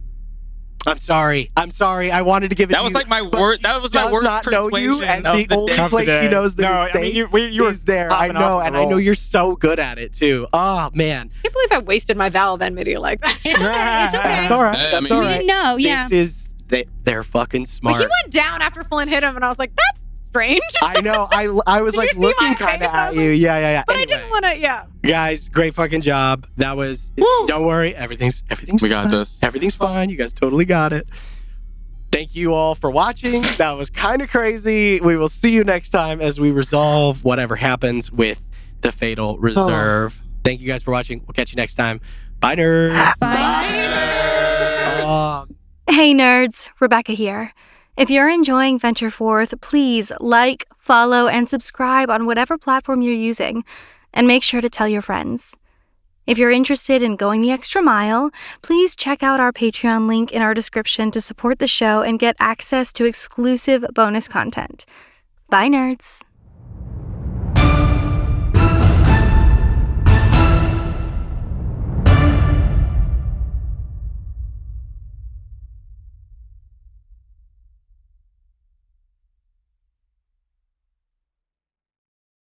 I'm sorry. I wanted to give it. That to was you, like my but word. she That was my does worst not know you, persuasion and of the the only day. Tough place she today. knows that No, is I mean, safe you were is there. I popping know, off and the I know roll. you're so good at it too. Oh man, I can't believe I wasted my Valve enmity like that. It's okay. It's okay. that's all right. I That's mean- all We right. didn't know. Yeah. This is they're fucking But smart. he went down after Flynn hit him, and I was like, that's strange. I know. I was Did like you see my looking kind face? of I at was you. like- Yeah. But I Anyway, didn't want to, yeah. guys, great fucking job. That was. Don't worry, everything's We got fine. this. Everything's fine. You guys totally got it. Thank you all for watching. That was kind of crazy. We will see you next time as we resolve whatever happens with the Fatal Reserve. Thank you guys for watching. We'll catch you next time. Bye, nerds. Hey nerds, Rebecca here. If you're enjoying Venture Forth, please like, follow, and subscribe on whatever platform you're using, and make sure to tell your friends. If you're interested in going the extra mile, please check out our Patreon link in our description to support the show and get access to exclusive bonus content. Bye, nerds.